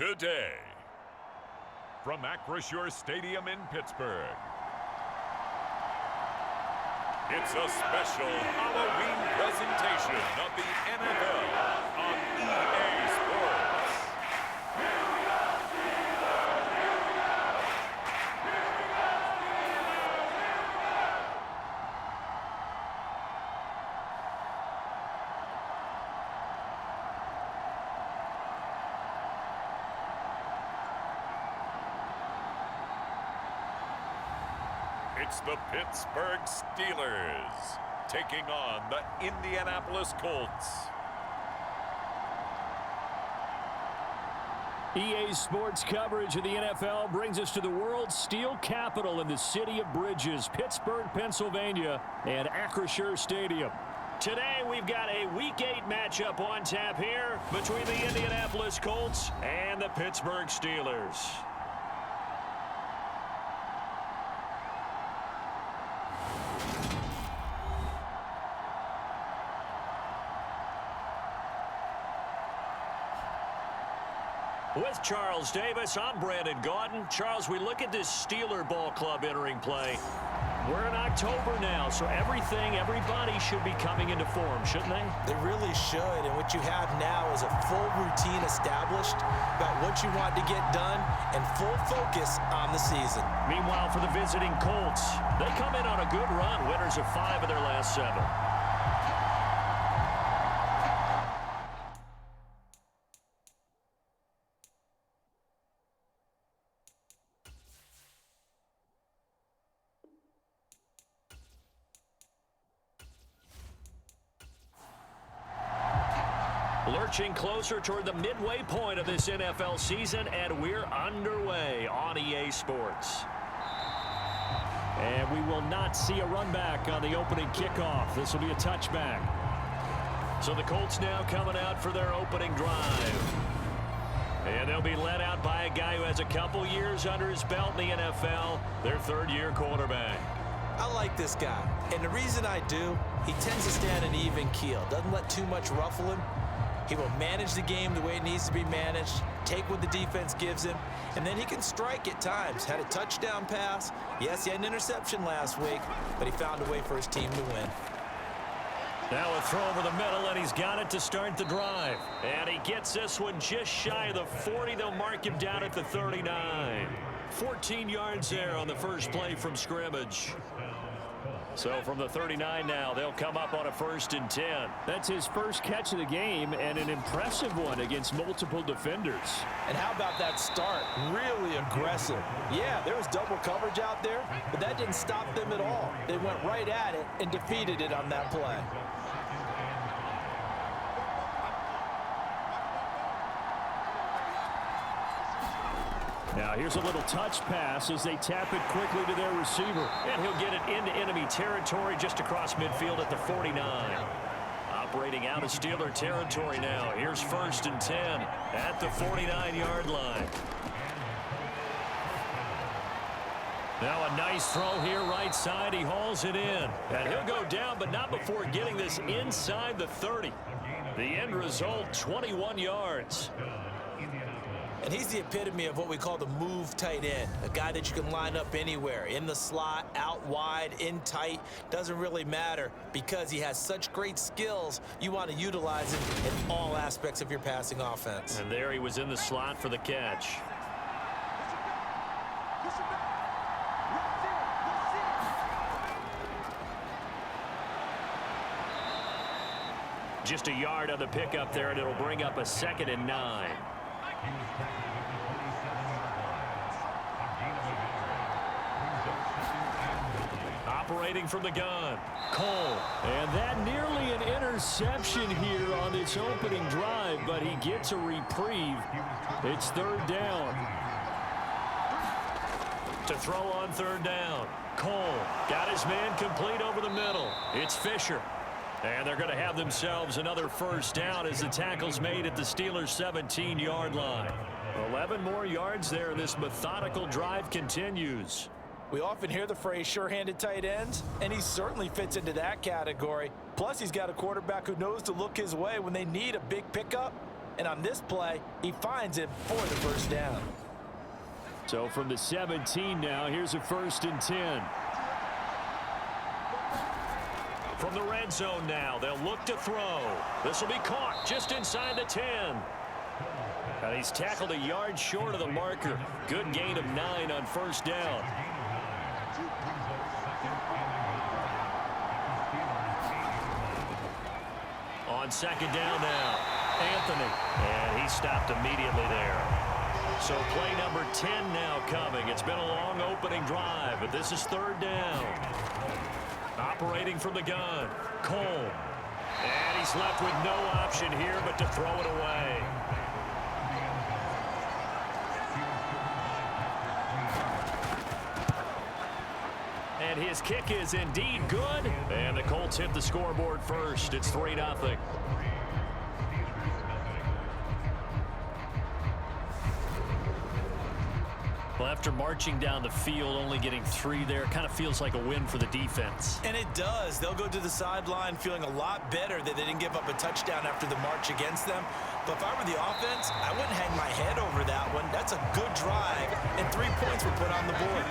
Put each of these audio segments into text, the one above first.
today. From Acrisure Stadium in Pittsburgh, it's a special Halloween presentation of the NFL on EA Sports. It's the Pittsburgh Steelers taking on the Indianapolis Colts. EA Sports coverage of the NFL brings us to the world's steel capital in the city of bridges, Pittsburgh, Pennsylvania, and Acrisure Stadium. Today, we've got a Week 8 matchup on tap here between the Indianapolis Colts and the Pittsburgh Steelers. With Charles Davis, I'm Brandon Gaudin. Charles, we look at this Steeler ball club entering play. We're in October now, so everybody should be coming into form, shouldn't they? They really should, and what you have now is a full routine established about what you want to get done and full focus on the season. Meanwhile, for the visiting Colts, they come in on a good run, winners of 5 of their last 7. Lurching closer toward the midway point of this NFL season, and we're underway on EA Sports. And we will not see a run back on the opening kickoff. This will be a touchback. So the Colts now coming out for their opening drive. And they'll be led out by a guy who has a couple years under his belt in the NFL, their third-year quarterback. I like this guy, and the reason I do, he tends to stand an even keel, doesn't let too much ruffle him. He will manage the game the way it needs to be managed, take what the defense gives him, and then he can strike at times. Had a touchdown pass. Yes, he had an interception last week, but he found a way for his team to win. Now a throw over the middle, and he's got it to start the drive. And he gets this one just shy of the 40. They'll mark him down at the 39. 14 yards there on the first play from scrimmage. So from the 39 now, they'll come up on a 1st and 10. That's his first catch of the game, and an impressive one against multiple defenders. And how about that start? Really aggressive. Yeah, there was double coverage out there, but that didn't stop them at all. They went right at it and defeated it on that play. Now here's a little touch pass as they tap it quickly to their receiver. And he'll get it into enemy territory just across midfield at the 49. Operating out of Steeler territory now. Here's 1st and 10 at the 49-yard line. Now a nice throw here right side. He hauls it in. And he'll go down, but not before getting this inside the 30. The end result, 21 yards. And he's the epitome of what we call the move tight end, a guy that you can line up anywhere, in the slot, out wide, in tight, doesn't really matter because he has such great skills. You want to utilize him in all aspects of your passing offense. And there he was in the slot for the catch. Just a yard on the pickup there, and it'll bring up a 2nd and 9. Operating from the gun, Cole. And that nearly an interception here on its opening drive, but he gets a reprieve. It's 3rd down. To throw on 3rd down, Cole got his man complete over the middle. It's Fisher. And they're going to have themselves another 1st down as the tackle's made at the Steelers' 17-yard line. 11 more yards there, and this methodical drive continues. We often hear the phrase sure-handed tight ends, and he certainly fits into that category. Plus, he's got a quarterback who knows to look his way when they need a big pickup And on this play, he finds him for the first down. So from the 17 now, here's a 1st and 10. From the red zone now, they'll look to throw. This will be caught just inside the 10. And he's tackled a yard short of the marker. Good gain of 9 on 1st down. On 2nd down now, Anthony. And he stopped immediately there. So play number 10 now coming. It's been a long opening drive, but this is 3rd down. Operating from the gun, Cole. And he's left with no option here but to throw it away. And his kick is indeed good. And the Colts hit the scoreboard first. It's 3-0. Well, after marching down the field, only getting 3 there, kind of feels like a win for the defense. And it does. They'll go to the sideline feeling a lot better that they didn't give up a touchdown after the march against them. But if I were the offense, I wouldn't hang my head over that one. That's a good drive, and 3 points were put on the board.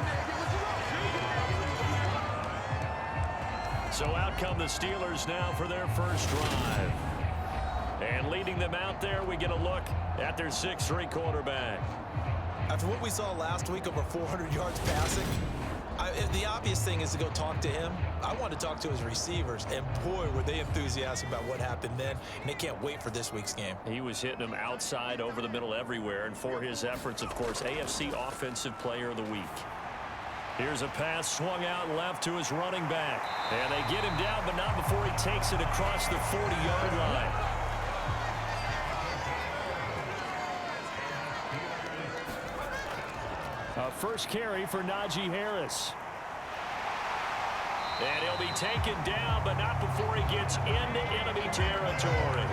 So out come the Steelers now for their first drive. And leading them out there, we get a look at their 6'3" quarterback. After what we saw last week, over 400 yards passing, the obvious thing is to go talk to him. I want to talk to his receivers, and boy, were they enthusiastic about what happened then, and they can't wait for this week's game. He was hitting them outside, over the middle, everywhere, and for his efforts, of course, AFC Offensive Player of the Week. Here's a pass swung out left to his running back, and they get him down, but not before he takes it across the 40-yard line. First carry for Najee Harris. And he'll be taken down, but not before he gets into enemy territory.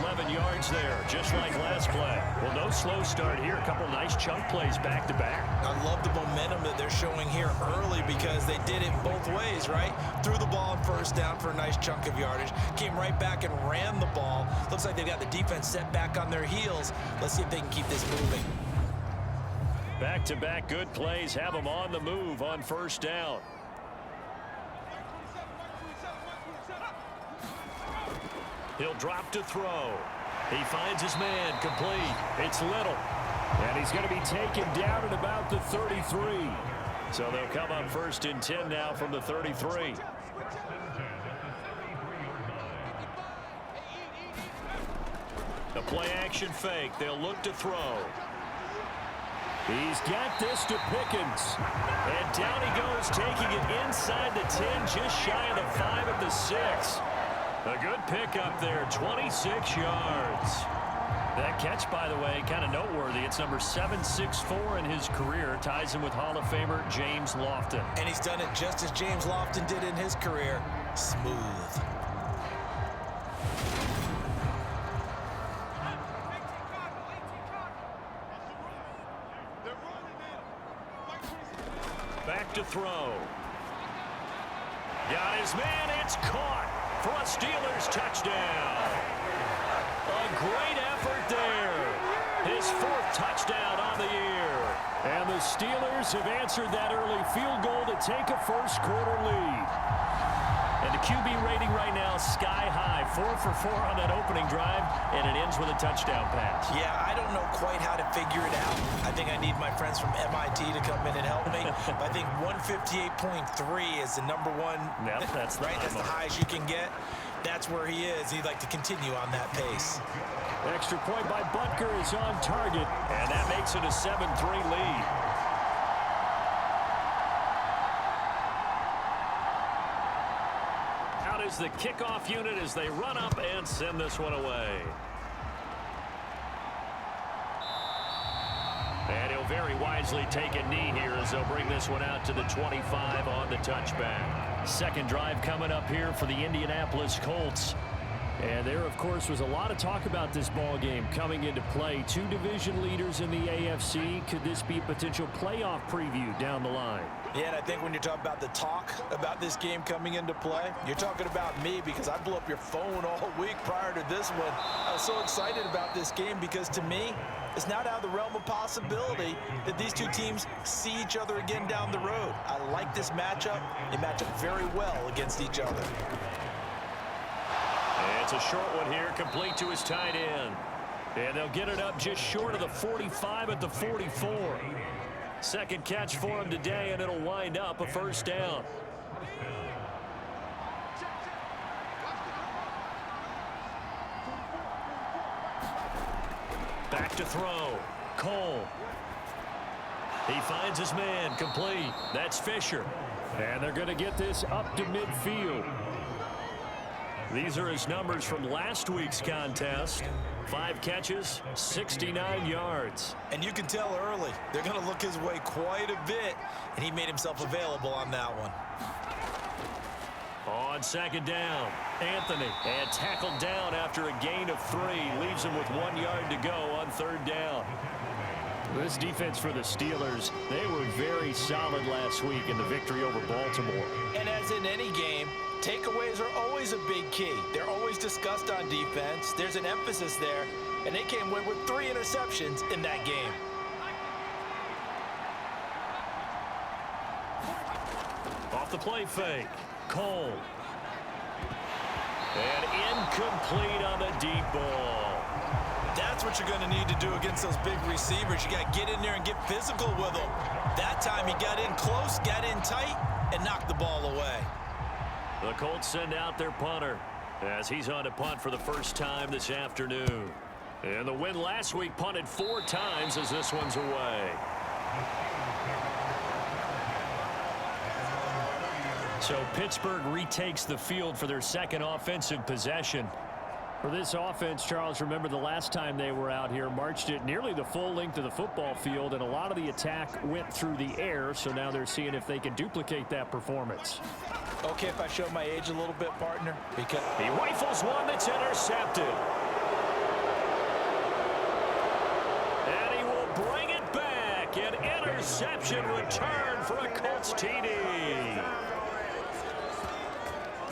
11 yards there, just like last play. Well, no slow start here. A couple nice chunk plays back-to-back. I love the momentum that they're showing here early because they did it both ways, right? Threw the ball on 1st down for a nice chunk of yardage. Came right back and ran the ball. Looks like they've got the defense set back on their heels. Let's see if they can keep this moving. Back-to-back good plays have them on the move on 1st down. He'll drop to throw. He finds his man complete. It's Little. And he's going to be taken down at about the 33. So they'll come up 1st and 10 now from the 33. The play action fake. They'll look to throw. He's got this to Pickens. And down he goes, taking it inside the 10, just shy of the 5 at the 6. A good pickup there, 26 yards. That catch, by the way, kind of noteworthy. It's number 764 in his career. Ties him with Hall of Famer James Lofton. And he's done it just as James Lofton did in his career. Smooth. Back to throw. Got his man. It's caught for a Steelers touchdown. A great effort there. His 4th touchdown on the year. And the Steelers have answered that early field goal to take a first quarter lead. And the QB rating right now sky high. 4 for 4 on that opening drive, and it ends with a touchdown pass. Yeah, I don't know quite how to figure it out. I think I need my friends from MIT to come in and help me. But I think 158.3 is the number one. Yep, that's right. That's the highest you can get. That's where he is. He'd like to continue on that pace. Extra point by Butker is on target, and that makes it a 7-3 lead. Out is the kickoff unit as they run up and send this one away. And he'll very wisely take a knee here as they'll bring this one out to the 25 on the touchback. Second drive coming up here for the Indianapolis Colts. And there, of course, was a lot of talk about this ball game coming into play. Two division leaders in the AFC. Could this be a potential playoff preview down the line? Yeah, and I think when you're talking about the talk about this game coming into play, you're talking about me because I blew up your phone all week prior to this one. I was so excited about this game because to me, it's not out of the realm of possibility that these two teams see each other again down the road. I like this matchup. They match up very well against each other. It's a short one here, complete to his tight end. And they'll get it up just short of the 45 at the 44. Second catch for him today, and it'll wind up a first down. Back to throw. Cole. He finds his man, complete. That's Fisher. And they're going to get this up to midfield. These are his numbers from last week's contest. 5 catches, 69 yards. And you can tell early, they're going to look his way quite a bit, and he made himself available on that one. On second down, Anthony, and tackled down after a gain of 3. Leaves him with 1 yard to go on third down. This defense for the Steelers, they were very solid last week in the victory over Baltimore. And as in any game, takeaways are always a big key. They're always discussed on defense. There's an emphasis there, and they came away with 3 interceptions in that game. Off the play fake, Cole. And incomplete on the deep ball. That's what you're going to need to do against those big receivers. You got to get in there and get physical with them. That time he got in close, got in tight, and knocked the ball away. The Colts send out their punter as he's on to punt for the first time this afternoon. And the win last week, punted 4 times as this one's away. So Pittsburgh retakes the field for their second offensive possession. For this offense, Charles, remember the last time they were out here, marched it nearly the full length of the football field, and a lot of the attack went through the air, so now they're seeing if they can duplicate that performance. Okay, if I show my age a little bit, partner, because he rifles one that's intercepted. And he will bring it back. An interception return for a Colts TD.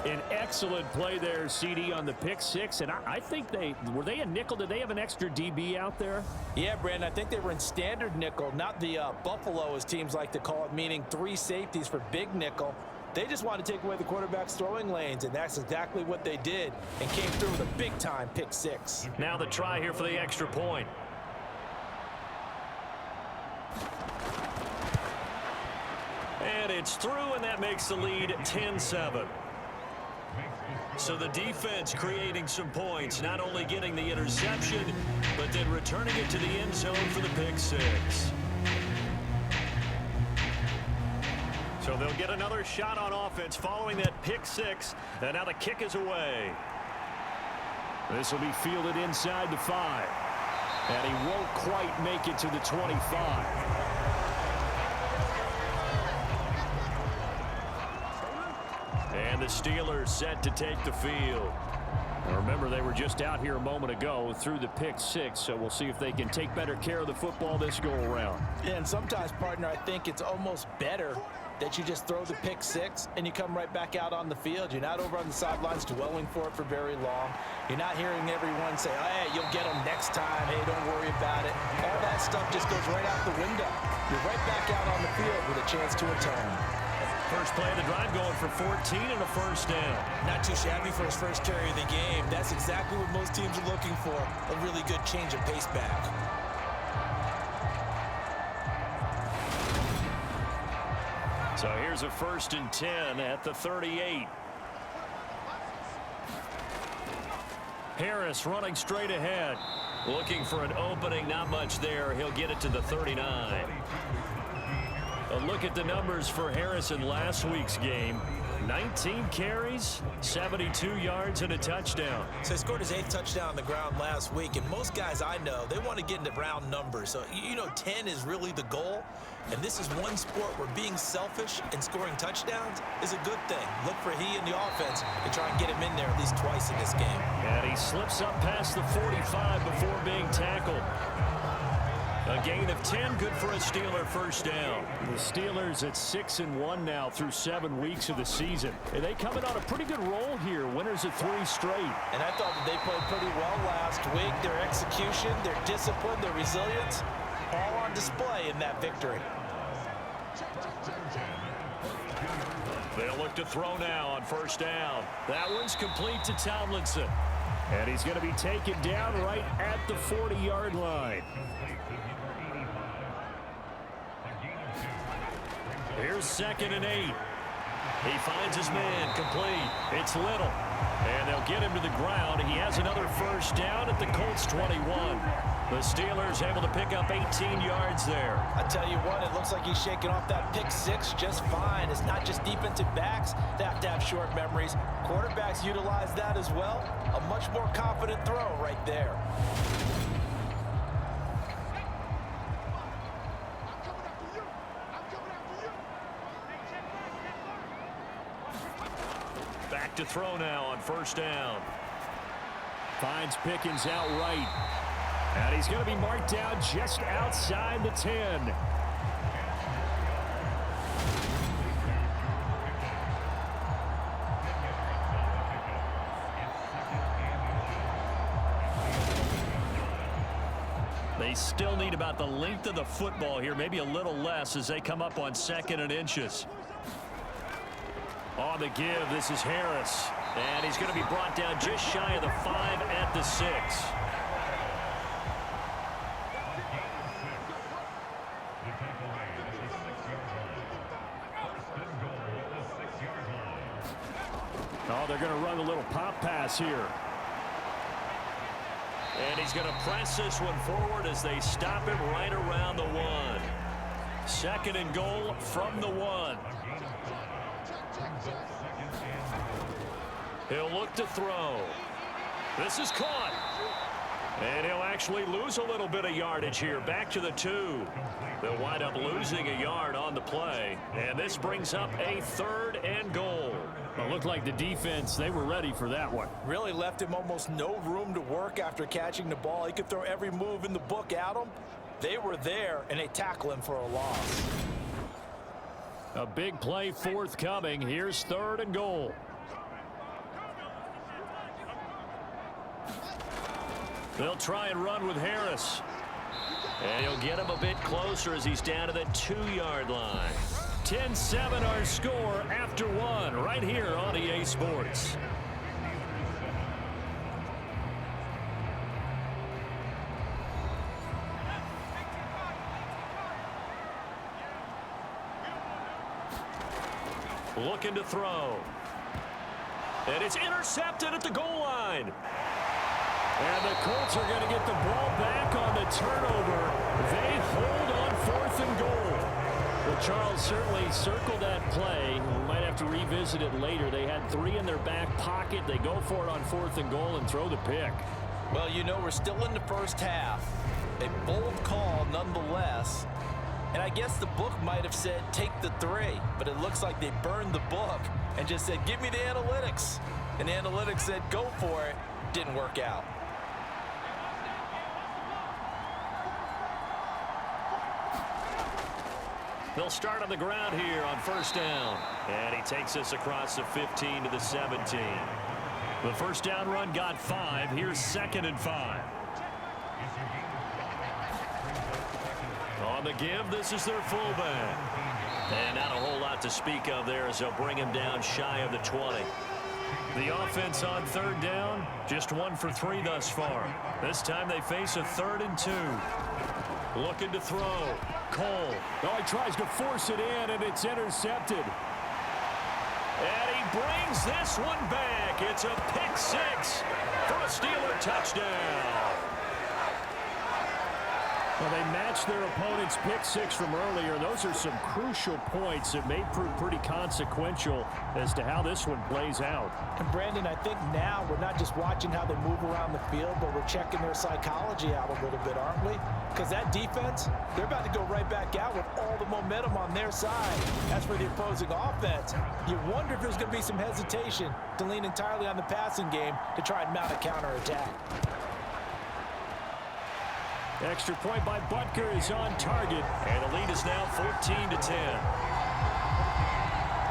An excellent play there, CD, on the pick 6, and I think were they a nickel? Did they have an extra DB out there? Yeah, Brandon, I think they were in standard nickel, not the Buffalo, as teams like to call it, meaning 3 safeties for big nickel. They just want to take away the quarterback's throwing lanes, and that's exactly what they did, and came through with a big-time pick 6. Now the try here for the extra point. And it's through, and that makes the lead 10-7. So the defense creating some points, not only getting the interception, but then returning it to the end zone for the pick 6. So they'll get another shot on offense following that pick 6, and now the kick is away. This will be fielded inside the 5, and he won't quite make it to the 25. And the Steelers set to take the field. Now remember, they were just out here a moment ago through the pick 6, so we'll see if they can take better care of the football this go-around. Yeah, and sometimes, partner, I think it's almost better that you just throw the pick 6 and you come right back out on the field. You're not over on the sidelines dwelling for it for very long. You're not hearing everyone say, hey, you'll get them next time. Hey, don't worry about it. All that stuff just goes right out the window. You're right back out on the field with a chance to atone. First play of the drive going for 14 and a first down. Not too shabby for his first carry of the game. That's exactly what most teams are looking for. A really good change of pace back. So here's a 1st and 10 at the 38. Harris running straight ahead. Looking for an opening, not much there. He'll get it to the 39. A look at the numbers for Harris in last week's game. 19 carries, 72 yards, and a touchdown. So he scored his 8th touchdown on the ground last week, and most guys I know, they want to get into round numbers. So, 10 is really the goal, and this is one sport where being selfish and scoring touchdowns is a good thing. Look for he and the offense to try and get him in there at least twice in this game. And he slips up past the 45 before being tackled. A gain of 10, good for a Steeler first down. The Steelers at 6-1 now through 7 weeks of the season. And they coming on a pretty good roll here, winners of 3 straight. And I thought that they played pretty well last week. Their execution, their discipline, their resilience, all on display in that victory. They'll look to throw now on first down. That one's complete to Tomlinson. And he's going to be taken down right at the 40-yard line. Here's 2nd and 8. He finds his man, complete. It's Little. And they'll get him to the ground. He has another first down at the Colts 21. The Steelers able to pick up 18 yards there. I tell you what, it looks like he's shaking off that pick 6 just fine. It's not just defensive backs that have to have short memories. Quarterbacks utilize that as well. A much more confident throw right there. Back to throw now on first down. Finds Pickens outright. And he's going to be marked down just outside the 10. They still need about the length of the football here, maybe a little less as they come up on 2nd and inches. On the give, this is Harris. And he's going to be brought down just shy of the 5 at the 6. Oh, they're going to run a little pop pass here. And he's going to press this one forward as they stop him right around the 1. 2nd and goal from the 1. He'll look to throw. This is caught. And he'll actually lose a little bit of yardage here. Back to the 2. They'll wind up losing a yard on the play. And this brings up a 3rd and goal. It looked like the defense, they were ready for that one. Really left him almost no room to work after catching the ball. He could throw every move in the book at him. They were there, and they tackle him for a loss. A big play forthcoming. Here's 3rd and goal. They'll try and run with Harris. And he'll get him a bit closer as he's down to the 2-yard line. 10-7 our score after 1 right here on EA Sports. Looking to throw. And it's intercepted at the goal line. And the Colts are going to get the ball back on the turnover. They hold on 4th and goal. Well, Charles certainly circled that play. We might have to revisit it later. They had 3 in their back pocket. They go for it on 4th and goal and throw the pick. Well, we're still in the first half. A bold call nonetheless. And I guess the book might have said take the 3, but it looks like they burned the book and just said give me the analytics. And the analytics said go for it. Didn't work out. They'll start on the ground here on first down. And he takes us across the 15 to the 17. The first down run got 5. Here's 2nd and 5. On the give, this is their fullback. And not a whole lot to speak of there as they'll bring him down shy of the 20. The offense on 3rd down, just 1 for 3 thus far. This time they face a 3rd and 2. Looking to throw. Cole. Oh, he tries to force it in, and it's intercepted. And he brings this one back. It's a pick 6 for a Steeler touchdown. Well, they matched their opponent's pick six from earlier. Those are some crucial points that may prove pretty consequential as to how this one plays out. And Brandon, I think now we're not just watching how they move around the field, but we're checking their psychology out a little bit, aren't we? Because that defense, they're about to go right back out with all the momentum on their side. As for the opposing offense, you wonder if there's going to be some hesitation to lean entirely on the passing game to try and mount a counterattack. Extra point by Butker is on target, and the lead is now 14-10.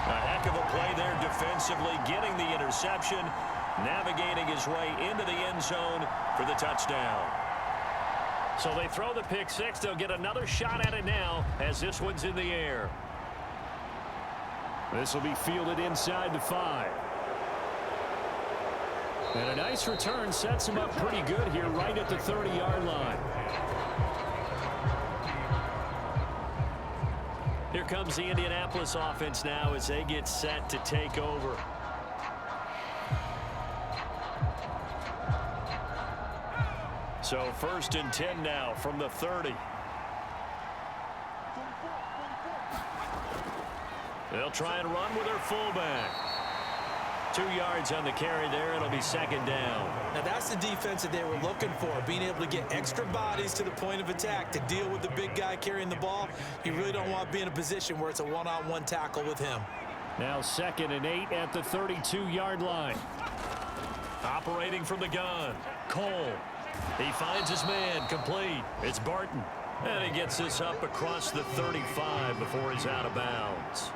A heck of a play there defensively, getting the interception, navigating his way into the end zone for the touchdown. So they throw the pick six. They'll get another shot at it now as this one's in the air. This will be fielded inside the 5. And a nice return sets him up pretty good here right at the 30-yard line. Here comes the Indianapolis offense now as they get set to take over. So 1st and 10 now from the 30. They'll try and run with their fullback. 2 yards on the carry there. It'll be 2nd down. Now that's the defense that they were looking for, being able to get extra bodies to the point of attack to deal with the big guy carrying the ball. You really don't want to be in a position where it's a one-on-one tackle with him. Now 2nd and 8 at the 32-yard line. Operating from the gun, Cole. He finds his man, complete. It's Barton. And he gets this up across the 35 before he's out of bounds.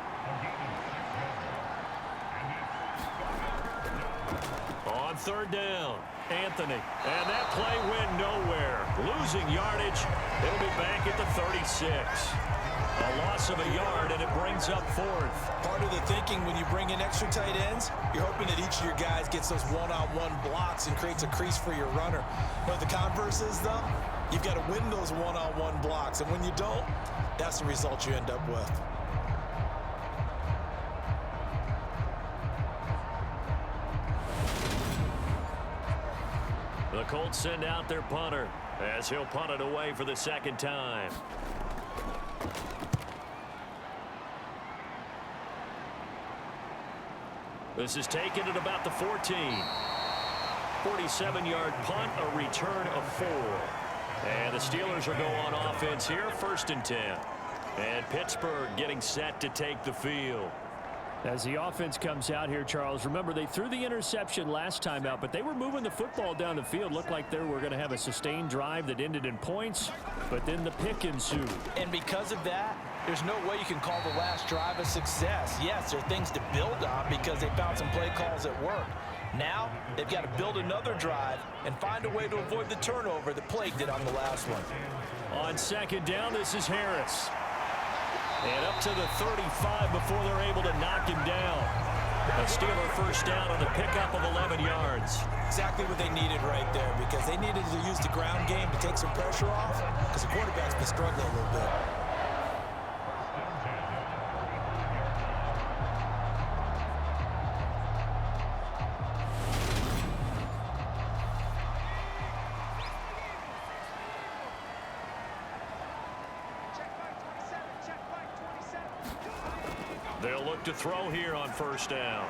On 3rd down, Anthony. And that play went nowhere. Losing yardage. It'll be back at the 36. A loss of a yard, and it brings up 4th. Part of the thinking when you bring in extra tight ends, you're hoping that each of your guys gets those one-on-one blocks and creates a crease for your runner. But the converse is, though, you've got to win those one-on-one blocks. And when you don't, that's the result you end up with. The Colts send out their punter as he'll punt it away for the 2nd time. This is taken at about the 14. 47-yard punt, a return of 4. And the Steelers will go on offense here, 1st and 10. And Pittsburgh getting set to take the field. As the offense comes out here, Charles, remember they threw the interception last time out, but they were moving the football down the field. Looked like they were going to have a sustained drive that ended in points, but then the pick ensued. And because of that, there's no way you can call the last drive a success. Yes, there are things to build on because they found some play calls that worked. Now, they've got to build another drive and find a way to avoid the turnover that plagued it on the last one. On 2nd down, this is Harris. And up to the 35 before they're able to knock him down. A Steeler 1st down on the pickup of 11 yards. Exactly what they needed right there, because they needed to use the ground game to take some pressure off, because the quarterback's been struggling a little bit. They'll look to throw here on 1st down.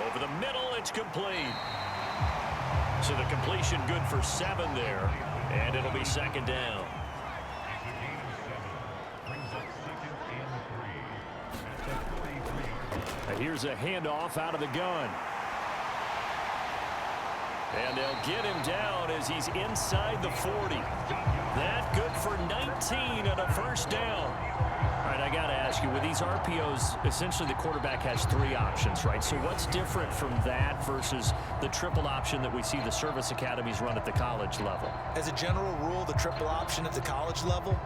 Over the middle, it's complete. So the completion good for 7 there, and it'll be 2nd down. And here's a handoff out of the gun. And they'll get him down as he's inside the 40. That good for 19 and a 1st down. All right, I got to ask you, with these RPOs, essentially the quarterback has 3 options, right? So what's different from that versus the triple option that we see the service academies run at the college level? As a general rule, the triple option at the college level,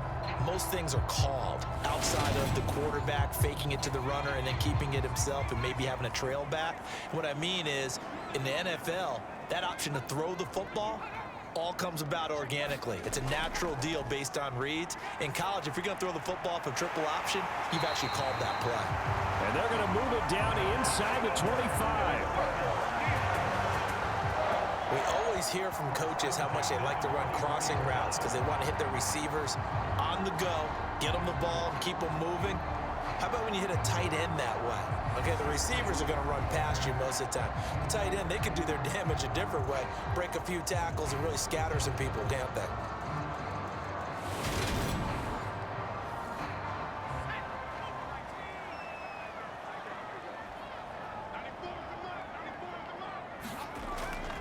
most things are called outside of the quarterback faking it to the runner and then keeping it himself and maybe having a trail back. What I mean is, in the NFL, that option to throw the football all comes about organically. It's a natural deal based on reads. In college, if you're going to throw the football for triple option, you've actually called that play. And they're going to move it down to inside the 25. We always always hear from coaches how much they like to run crossing routes because they want to hit their receivers on the go, get them the ball, and keep them moving. How about when you hit a tight end that way? Okay, the receivers are going to run past you most of the time. The tight end, they can do their damage a different way, break a few tackles, and really scatter some people, can't they?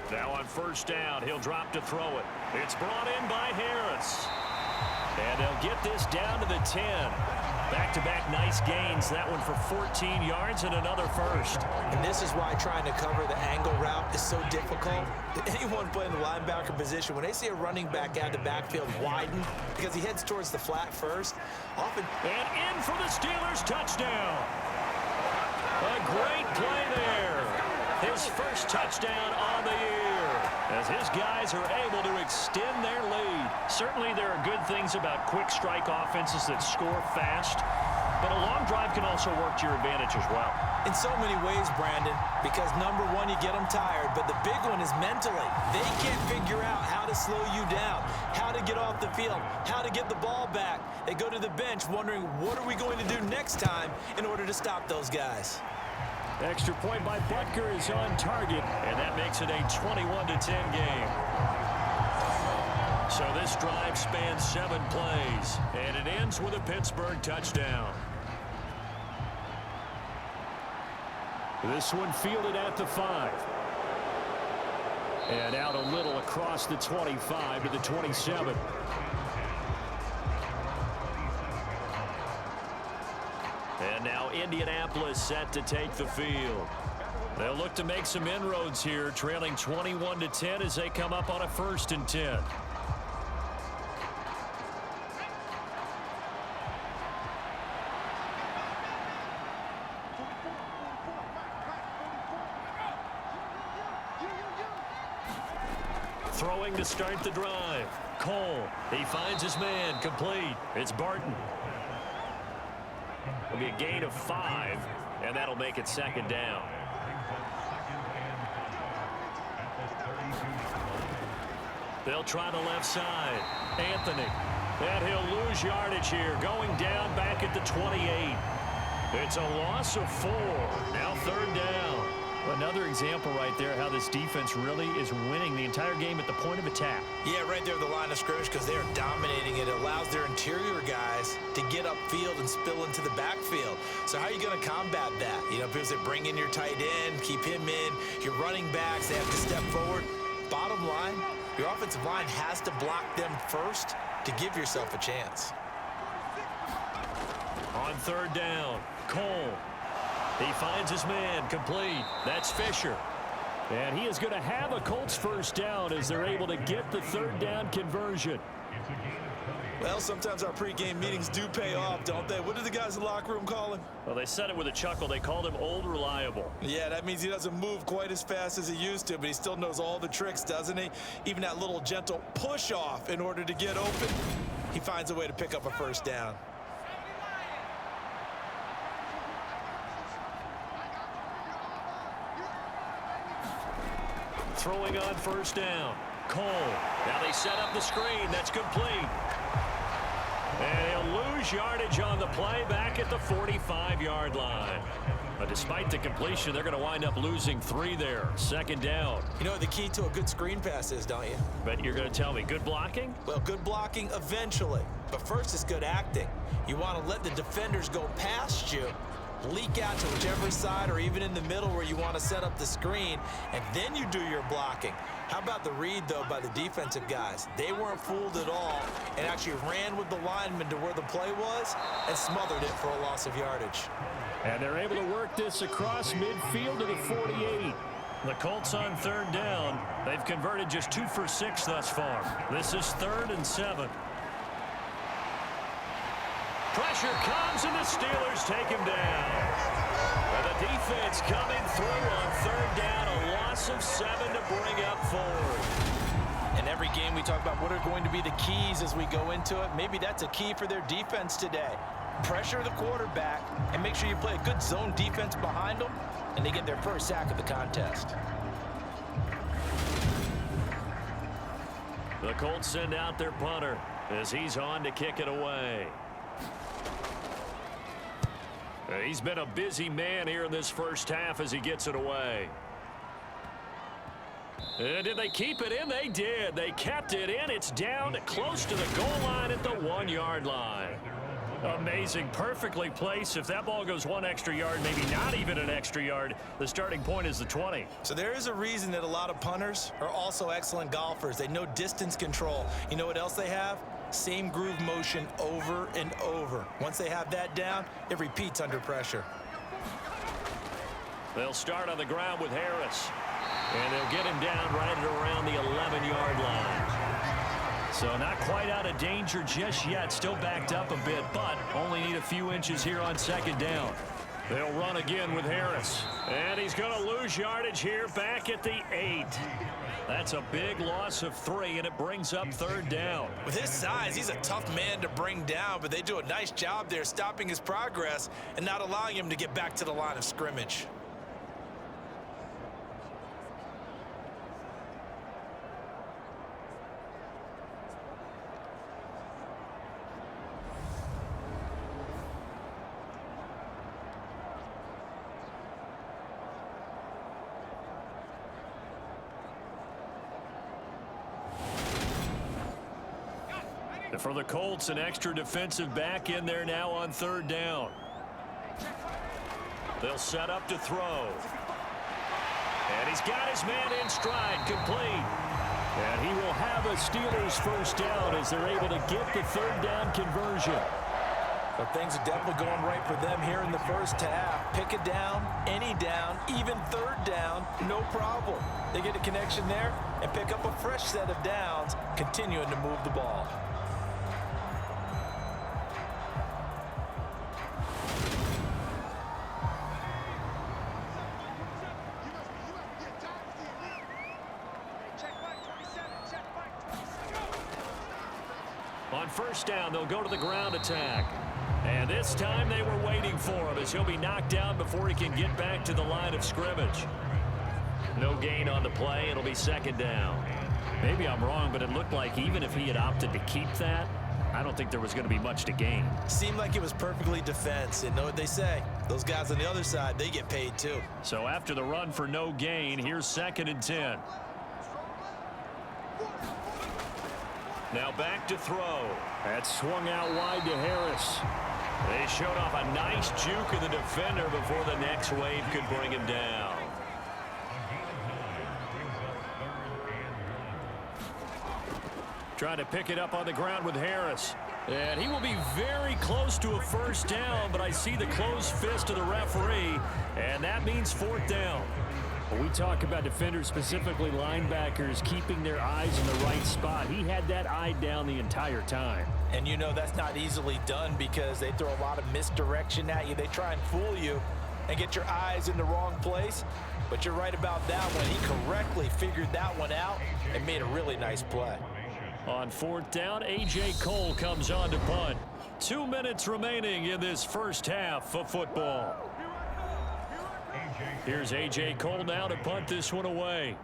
Now on first down, he'll drop to throw it. It's brought in by Harris. And they'll get this down to the 10. Back-to-back nice gains. That one for 14 yards and another first. And this is why trying to cover the angle route is so difficult. Anyone playing the linebacker position, when they see a running back out of the backfield widen because he heads towards the flat first, often... And in for the Steelers touchdown. A great play there. His first touchdown on the year, as his guys are able to extend their lead. Certainly there are good things about quick strike offenses that score fast, but a long drive can also work to your advantage as well. In so many ways, Brandon, because number one, you get them tired, but the big one is mentally. They can't figure out how to slow you down, how to get off the field, how to get the ball back. They go to the bench wondering, what are we going to do next time in order to stop those guys? Extra point by Butker is on target, and that makes it a 21-10 game. So this drive spans 7 plays, and it ends with a Pittsburgh touchdown. This one fielded at the 5. And out a little across the 25 to the 27. And now Indianapolis set to take the field. They'll look to make some inroads here, trailing 21-10 as they come up on a 1st and 10. Throwing to start the drive. Cole, he finds his man, complete. It's Barton. It'll be a gain of 5, and that'll make it 2nd down. They'll try the left side. Anthony. And he'll lose yardage here, going down back at the 28. It's a loss of 4. Now 3rd down. Another example right there how this defense really is winning the entire game at the point of attack. Yeah, right there at the line of scrimmage because they're dominating it. It allows their interior guys to get upfield and spill into the backfield. So how are you going to combat that? You know, people say bring in your tight end, keep him in. Your running backs, they have to step forward. Bottom line, your offensive line has to block them first to give yourself a chance. On 3rd down, Cole. He finds his man, complete. That's Fisher. And he is going to have a Colts 1st down as they're able to get the 3rd down conversion. Well, sometimes our pregame meetings do pay off, don't they? What do the guys in the locker room call him? Well, they said it with a chuckle. They called him Old Reliable. Yeah, that means he doesn't move quite as fast as he used to, but he still knows all the tricks, doesn't he? Even that little gentle push-off in order to get open. He finds a way to pick up a 1st down. Throwing on 1st down. Cole. Now they set up the screen. That's complete. And he'll lose yardage on the play back at the 45-yard line. But despite the completion, they're going to wind up losing 3 there. 2nd down. You know what the key to a good screen pass is, don't you? But you're going to tell me, good blocking? Well, good blocking eventually. But first, it's good acting. You want to let the defenders go past you, leak out to whichever side or even in the middle where you want to set up the screen, and then you do your blocking. How about the read, though, by the defensive guys? They weren't fooled at all and actually ran with the lineman to where the play was and smothered it for a loss of yardage. And they're able to work this across midfield to the 48. The Colts on 3rd down. They've converted just 2 for 6 thus far. This is 3rd and 7. Pressure comes, and the Steelers take him down. And the defense coming through on 3rd down, a loss of 7 to bring up 4. In every game, we talk about what are going to be the keys as we go into it. Maybe that's a key for their defense today. Pressure the quarterback and make sure you play a good zone defense behind them, and they get their first sack of the contest. The Colts send out their punter as he's on to kick it away. He's been a busy man here in this first half as he gets it away. And did they keep it in? They did. They kept it in. It's down close to the goal line at the 1-yard line. Amazing. Perfectly placed. If that ball goes 1 extra yard, maybe not even an extra yard, the starting point is the 20. So there is a reason that a lot of punters are also excellent golfers. They know distance control. You know what else they have? Same groove motion over and over. Once they have that down, it repeats under pressure. They'll start on the ground with Harris. And they'll get him down right at around the 11-yard line. So not quite out of danger just yet. Still backed up a bit, but only need a few inches here on second down. They'll run again with Harris. And he's going to lose yardage here back at the 8. That's a big loss of 3, and it brings up third down. With his size, he's a tough man to bring down, but they do a nice job there stopping his progress and not allowing him to get back to the line of scrimmage. For the Colts, an extra defensive back in there now on third down. They'll set up to throw. And he's got his man in stride, complete. And he will have a Steelers first down as they're able to get the third down conversion. But things are definitely going right for them here in the first half. Pick a down, any down, even third down, no problem. They get a connection there and pick up a fresh set of downs, continuing to move the ball. On first down, they'll go to the ground attack. And this time they were waiting for him as he'll be knocked down before he can get back to the line of scrimmage. No gain on the play. It'll be second down. Maybe I'm wrong, but it looked like even if he had opted to keep that, I don't think there was going to be much to gain. Seemed like it was perfectly defense. And know what they say? Those guys on the other side, they get paid too. So after the run for no gain, here's 2nd and 10. Now back to throw. That swung out wide to Harris. They showed off a nice juke of the defender before the next wave could bring him down. Trying to pick it up on the ground with Harris. And he will be very close to a first down, but I see the closed fist of the referee, and that means 4th down. When we talk about defenders, specifically linebackers, keeping their eyes in the right spot, he had that eye down the entire time. And you know that's not easily done because they throw a lot of misdirection at you. They try and fool you and get your eyes in the wrong place. But you're right about that one. He correctly figured that one out and made a really nice play. On 4th down, A.J. Cole comes on to punt. 2 minutes remaining in this first half of football. Here's A.J. Cole now to punt this one away.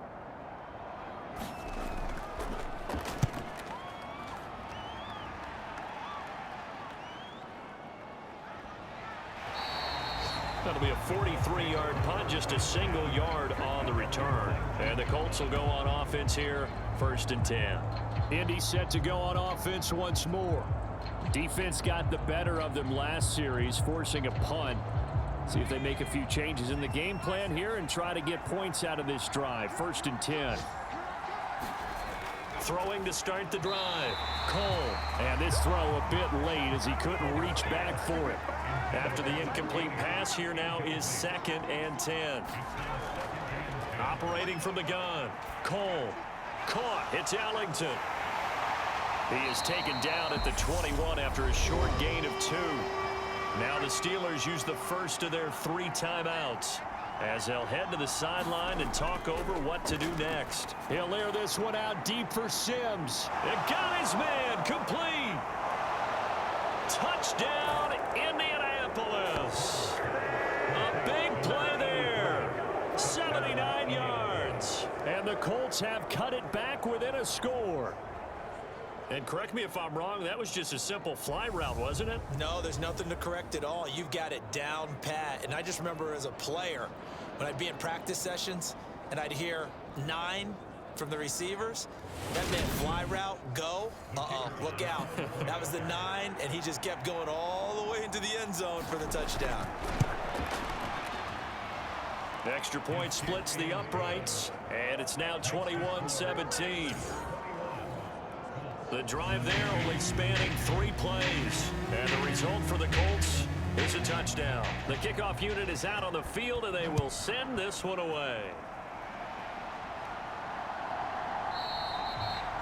That'll be a 43-yard punt, just a single yard on the return. And the Colts will go on offense here, 1st and 10. Indy set to go on offense once more. Defense got the better of them last series, forcing a punt. See if they make a few changes in the game plan here and try to get points out of this drive. 1st and 10. Throwing to start the drive. Cole. And this throw a bit late as he couldn't reach back for it. After the incomplete pass, here now is 2nd and 10. Operating from the gun. Cole. Caught. It's Ellington. He is taken down at the 21 after a short gain of 2. Now the Steelers use the first of their 3 timeouts as they'll head to the sideline and talk over what to do next. He'll air this one out deep for Sims. It got his man complete. Touchdown, Indianapolis. A big play there. 79 yards. And the Colts have cut it back within a score. And correct me if I'm wrong, that was just a simple fly route, wasn't it? No, there's nothing to correct at all. You've got it down pat. And I just remember as a player, when I'd be in practice sessions and I'd hear 9 from the receivers, that meant fly route, go, look out. That was the 9, and he just kept going all the way into the end zone for the touchdown. The extra point splits the uprights, and it's now 21-17. The drive there only spanning 3 plays, and the result for the Colts is a touchdown. The kickoff unit is out on the field, and they will send this one away.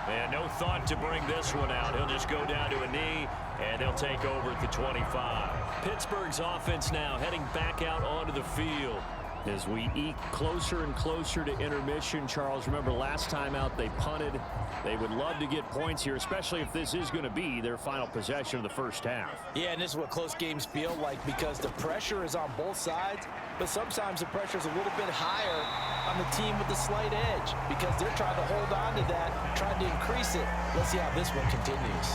And no thought to bring this one out. He'll just go down to a knee, and they'll take over at the 25. Pittsburgh's offense now heading back out onto the field. As we eke closer and closer to intermission, Charles, remember last time out they punted. They would love to get points here, especially if this is going to be their final possession of the first half. Yeah, and this is what close games feel like because the pressure is on both sides, but sometimes the pressure is a little bit higher on the team with the slight edge because they're trying to hold on to that, trying to increase it. Let's see how this one continues.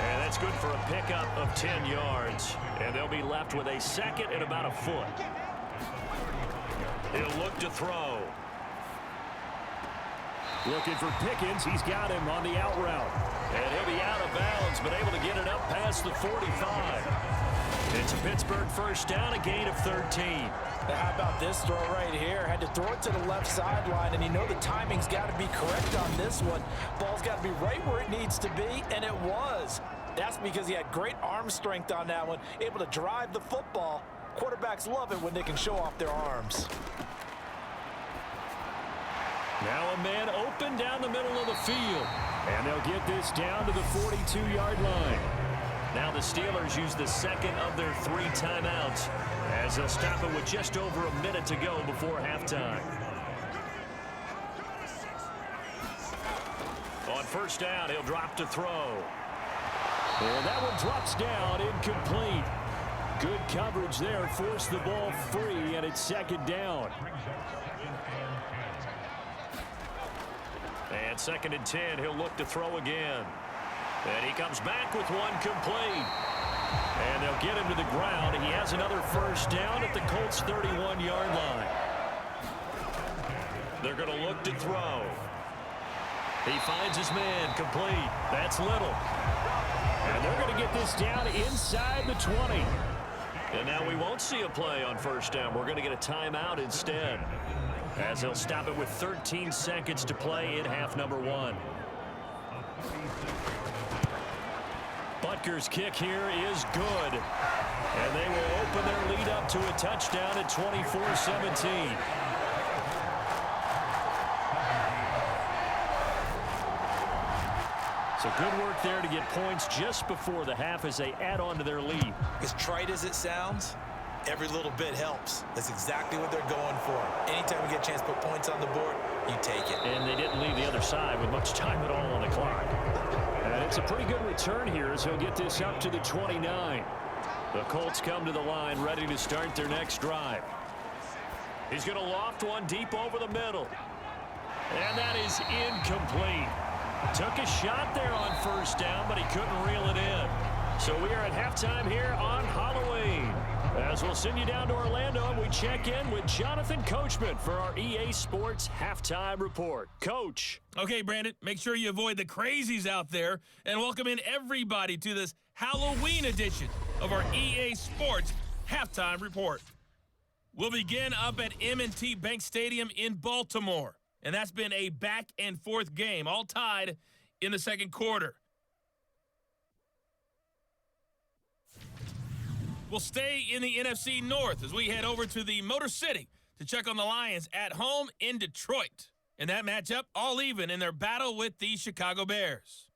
And that's good for a pickup of 10 yards, and they'll be left with a second and about a foot. He'll look to throw. Looking for Pickens. He's got him on the out route. And he'll be out of bounds, but able to get it up past the 45. It's a Pittsburgh first down, a gain of 13. Now how about this throw right here? Had to throw it to the left sideline, and you know the timing's got to be correct on this one. Ball's got to be right where it needs to be, and it was. That's because he had great arm strength on that one, able to drive the football. Quarterbacks love it when they can show off their arms. Now a man open down the middle of the field. And they'll get this down to the 42-yard line. Now the Steelers use the second of their 3 timeouts as they'll stop it with just over a minute to go before halftime. On first down, he'll drop to throw. And that one drops down, incomplete. Good coverage there, forced the ball free, and it's second down. And second and 10, he'll look to throw again. And he comes back with one complete. And they'll get him to the ground. He has another first down at the Colts' 31-yard line. They're going to look to throw. He finds his man, complete. That's Little. And they're going to get this down inside the 20. And now we won't see a play on first down. We're going to get a timeout instead, as they'll stop it with 13 seconds to play in half number 1. Butker's kick here is good. And they will open their lead up to a touchdown at 24-17. So good work there to get points just before the half as they add on to their lead. As trite as it sounds, every little bit helps. That's exactly what they're going for. Anytime we get a chance to put points on the board, you take it. And they didn't leave the other side with much time at all on the clock. And it's a pretty good return here as he'll get this up to the 29. The Colts come to the line ready to start their next drive. He's going to loft one deep over the middle. And that is incomplete. Took a shot there on first down, but he couldn't reel it in. So we are at halftime here on Halloween. As we'll send you down to Orlando, and we check in with Jonathan Coachman for our EA Sports Halftime Report. Coach. Okay, Brandon, make sure you avoid the crazies out there and welcome in everybody to this Halloween edition of our EA Sports Halftime Report. We'll begin up at M&T Bank Stadium in Baltimore. And that's been a back-and-forth game, all tied in the second quarter. We'll stay in the NFC North as we head over to the Motor City to check on the Lions at home in Detroit. In that matchup, all even in their battle with the Chicago Bears.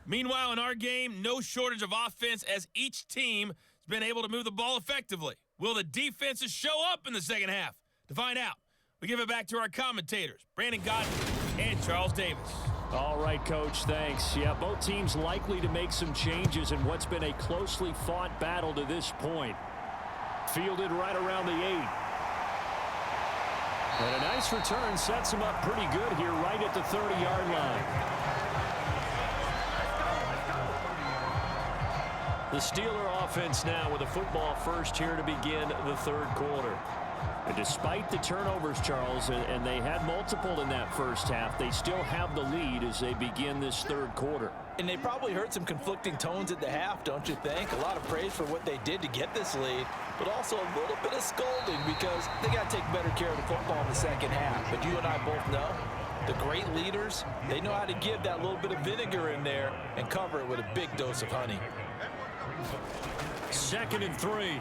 Meanwhile, in our game, no shortage of offense as each team has been able to move the ball effectively. Will the defenses show up in the second half? To find out, we give it back to our commentators, Brandon Gotton and Charles Davis. All right, Coach, thanks. Yeah, both teams likely to make some changes in what's been a closely fought battle to this point. Fielded right around the 8. And a nice return sets him up pretty good here right at the 30-yard line. The Steeler offense now with a football first here to begin the third quarter. And despite the turnovers, Charles, and they had multiple in that first half, they still have the lead as they begin this third quarter. And they probably heard some conflicting tones at the half, don't you think? A lot of praise for what they did to get this lead, but also a little bit of scolding because they got to take better care of the football in the second half. But you and I both know the great leaders, they know how to give that little bit of vinegar in there and cover it with a big dose of honey. 2nd and 3.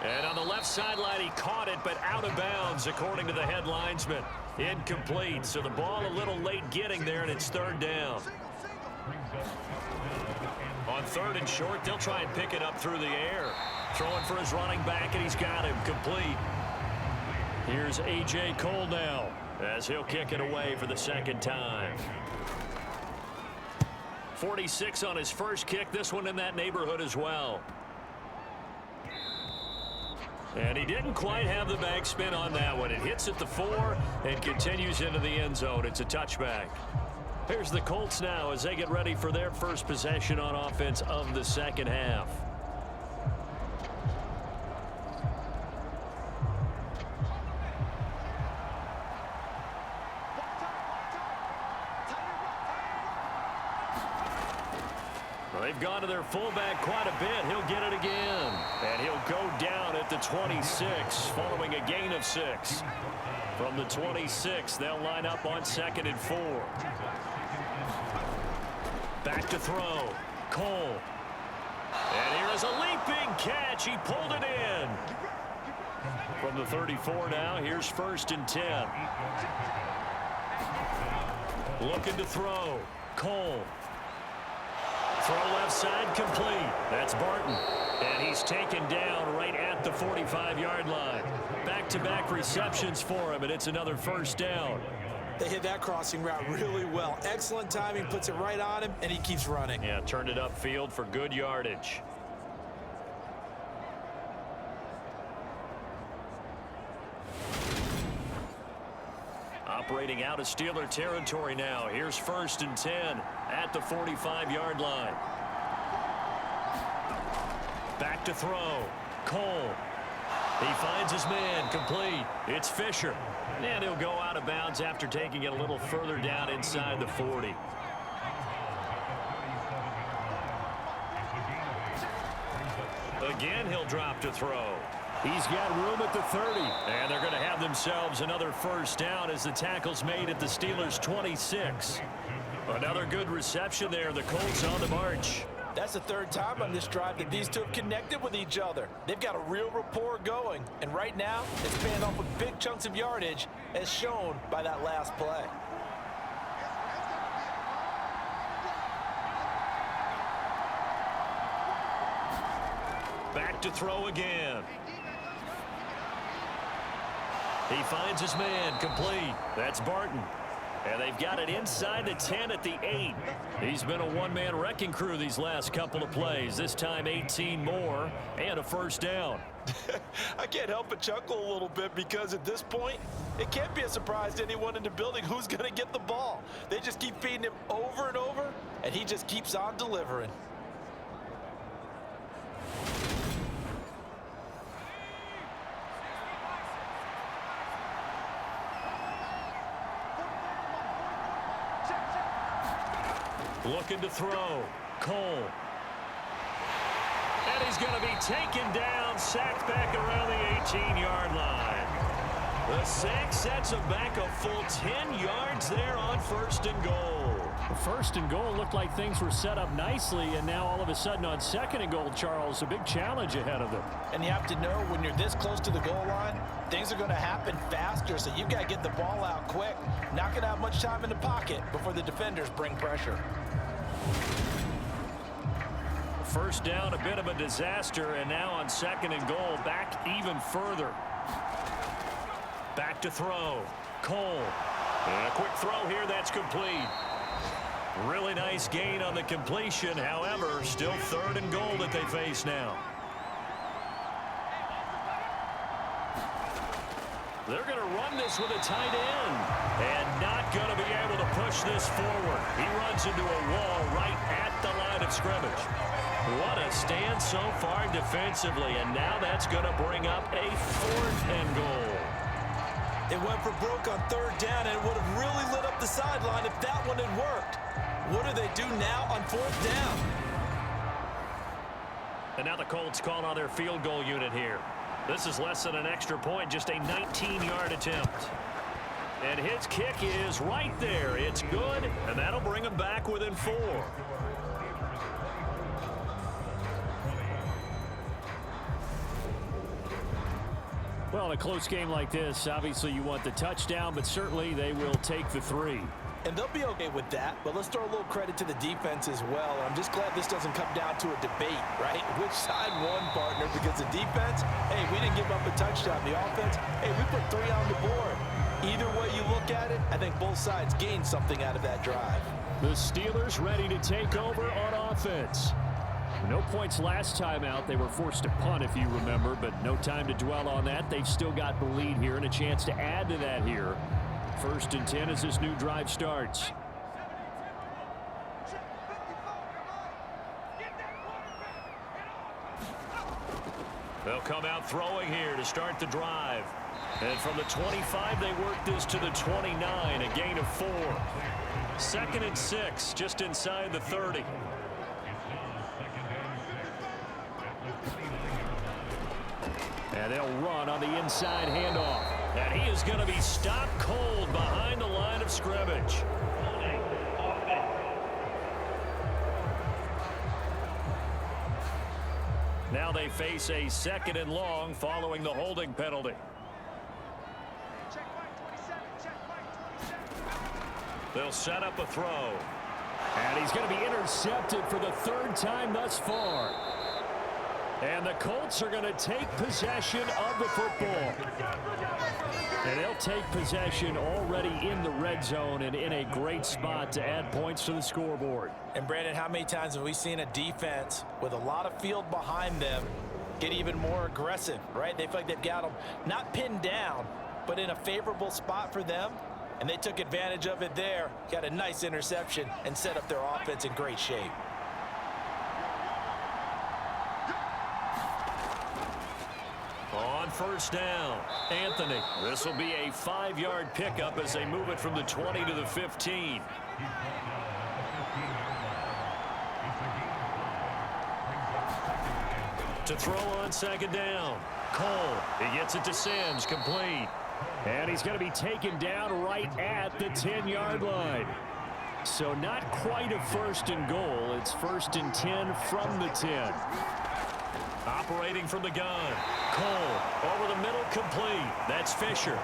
And on the left sideline, he caught it, but out of bounds, according to the head linesman. Incomplete, so the ball a little late getting there, and it's 3rd down. On 3rd and short, they'll try and pick it up through the air. Throwing for his running back, and he's got him complete. Here's A.J. Cole now, as he'll kick it away for the 2nd time. 46 on his first kick, this one in that neighborhood as well. And he didn't quite have the backspin on that one. It hits at the 4 and continues into the end zone. It's a touchback. Here's the Colts now as they get ready for their first possession on offense of the second half. They've gone to their fullback quite a bit. He'll get it again. And he'll go down at the 26 following a gain of 6. From the 26, they'll line up on 2nd and 4. Back to throw. Cole. And here is a leaping catch. He pulled it in. From the 34 now, here's 1st and 10. Looking to throw. Cole. Throw left side complete. That's Barton. And he's taken down right at the 45-yard line. Back-to-back receptions for him, and it's another 1st down. They hit that crossing route really well. Excellent timing, puts it right on him, and he keeps running. Yeah, turned it upfield for good yardage. Operating out of Steeler territory now. Here's 1st and 10 at the 45-yard line. Back to throw. Cole. He finds his man complete. It's Fisher. And he'll go out of bounds after taking it a little further down inside the 40. Again, he'll drop to throw. He's got room at the 30. And they're going to have themselves another 1st down as the tackle's made at the Steelers' 26. Another good reception there. The Colts on the march. That's the 3rd time on this drive that these two have connected with each other. They've got a real rapport going. And right now, it's paying off with big chunks of yardage, as shown by that last play. Back to throw again. He finds his man complete. That's Barton. And they've got it inside the 10 at the 8. He's been a one-man wrecking crew these last couple of plays. This time 18 more and a 1st down. I can't help but chuckle a little bit because at this point, it can't be a surprise to anyone in the building who's going to get the ball. They just keep feeding him over and over, and he just keeps on delivering. Looking to throw. Cole. And he's going to be taken down, sacked back around the 18-yard line. The sack sets him back a full 10 yards there on 1st and goal. 1st and goal looked like things were set up nicely, and now all of a sudden on 2nd and goal, Charles, a big challenge ahead of them. And you have to know when you're this close to the goal line, things are going to happen faster, so you've got to get the ball out quick. Not going to have much time in the pocket before the defenders bring pressure. 1st down, a bit of a disaster, and now on 2nd and goal, back even further. Back to throw. Cole. And a quick throw here that's complete. Really nice gain on the completion. However, still 3rd and goal that they face now. They're going to run this with a tight end. And not going to be able to push this forward. He runs into a wall right at the line of scrimmage. What a stand so far defensively. And now that's going to bring up a 4th and goal. It went for broke on 3rd down, and it would have really lit up the sideline if that one had worked. What do they do now on 4th down? And now the Colts call on their field goal unit here. This is less than an extra point, just a 19-yard attempt. And his kick is right there. It's good, and that'll bring him back within 4. Well, in a close game like this, obviously you want the touchdown, but certainly they will take the 3. And they'll be okay with that, but let's throw a little credit to the defense as well. I'm just glad this doesn't come down to a debate, right? Which side won, partner? Because the defense, hey, we didn't give up a touchdown. The offense, hey, we put 3 on the board. Either way you look at it, I think both sides gained something out of that drive. The Steelers ready to take over on offense. No points last time out. They were forced to punt, if you remember, but no time to dwell on that. They've still got the lead here and a chance to add to that here. 1st and 10 as this new drive starts. They'll come out throwing here to start the drive. And from the 25, they work this to the 29, a gain of 4. 2nd and 6, just inside the 30. And they'll run on the inside handoff. And he is going to be stopped cold behind the line of scrimmage. Now they face a 2nd and long following the holding penalty. They'll set up a throw. And he's going to be intercepted for the 3rd time thus far. And the Colts are going to take possession of the football. And they'll take possession already in the red zone and in a great spot to add points to the scoreboard. And Brandon, how many times have we seen a defense with a lot of field behind them get even more aggressive, right? They feel like they've got them not pinned down, but in a favorable spot for them. And they took advantage of it there, got a nice interception, and set up their offense in great shape. On 1st down, Anthony. This will be a 5-yard pickup as they move it from the 20 to the 15. To throw on 2nd down. Cole, he gets it to Sims, complete. And he's going to be taken down right at the 10-yard line. So not quite a 1st and goal. It's 1st and 10 from the 10. Operating from the gun. Cole over the middle, complete. That's Fisher.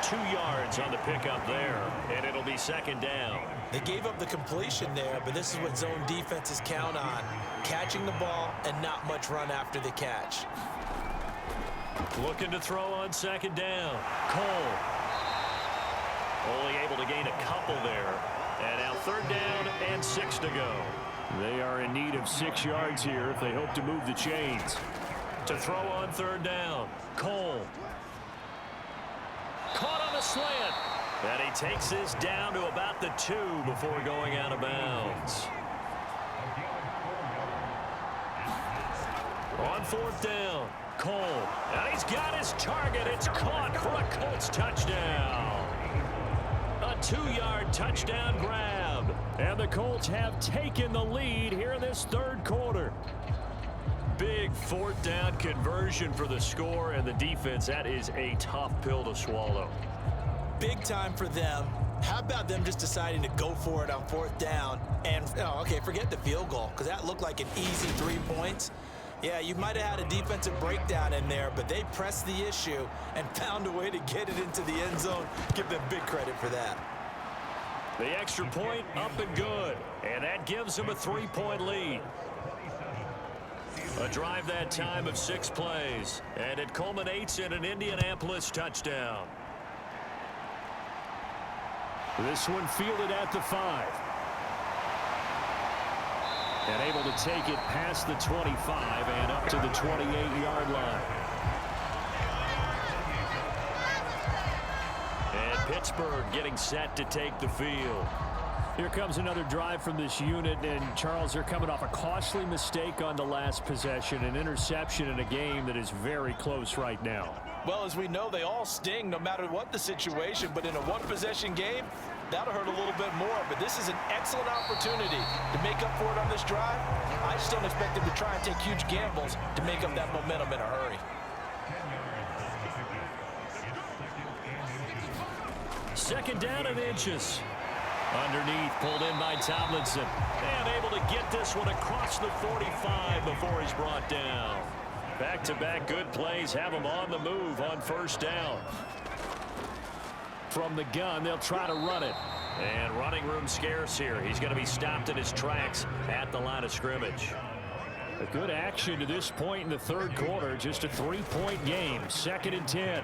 2 yards on the pickup there, and it'll be 2nd down. They gave up the completion there, but this is what zone defenses count on. Catching the ball and not much run after the catch. Looking to throw on 2nd down. Cole. Only able to gain a couple there. And now 3rd down and 6 to go. They are in need of 6 yards here if they hope to move the chains. To throw on 3rd down. Cole. Caught on the slant. And he takes this down to about the 2 before going out of bounds. On 4th down. Cole. And he's got his target. It's caught for a Colts touchdown. A 2-yard touchdown grab. And the Colts have taken the lead here in this 3rd quarter. Big 4th down conversion for the score, and the defense, that is a tough pill to swallow. Big time for them. How about them just deciding to go for it on 4th down? And, okay, forget the field goal, because that looked like an easy 3 points. Yeah, you might have had a defensive breakdown in there, but they pressed the issue and found a way to get it into the end zone. Give them big credit for that. The extra point up and good, and that gives them a 3-point lead. A drive that time of 6 plays, and it culminates in an Indianapolis touchdown. This one fielded at the 5. And able to take it past the 25 and up to the 28-yard line. And Pittsburgh getting set to take the field. Here comes another drive from this unit, and Charles, they're coming off a costly mistake on the last possession, an interception in a game that is very close right now. Well, as we know, they all sting no matter what the situation, but in a one-possession game, that'll hurt a little bit more. But this is an excellent opportunity to make up for it on this drive. I just don't expect them to try and take huge gambles to make up that momentum in a hurry. Second down and inches. Underneath, pulled in by Tomlinson. And able to get this one across the 45 before he's brought down. Back-to-back good plays have him on the move on first down. From the gun, they'll try to run it. And running room scarce here. He's going to be stopped in his tracks at the line of scrimmage. A good action to this point in the third quarter. Just a 3-point game. 2nd and 10.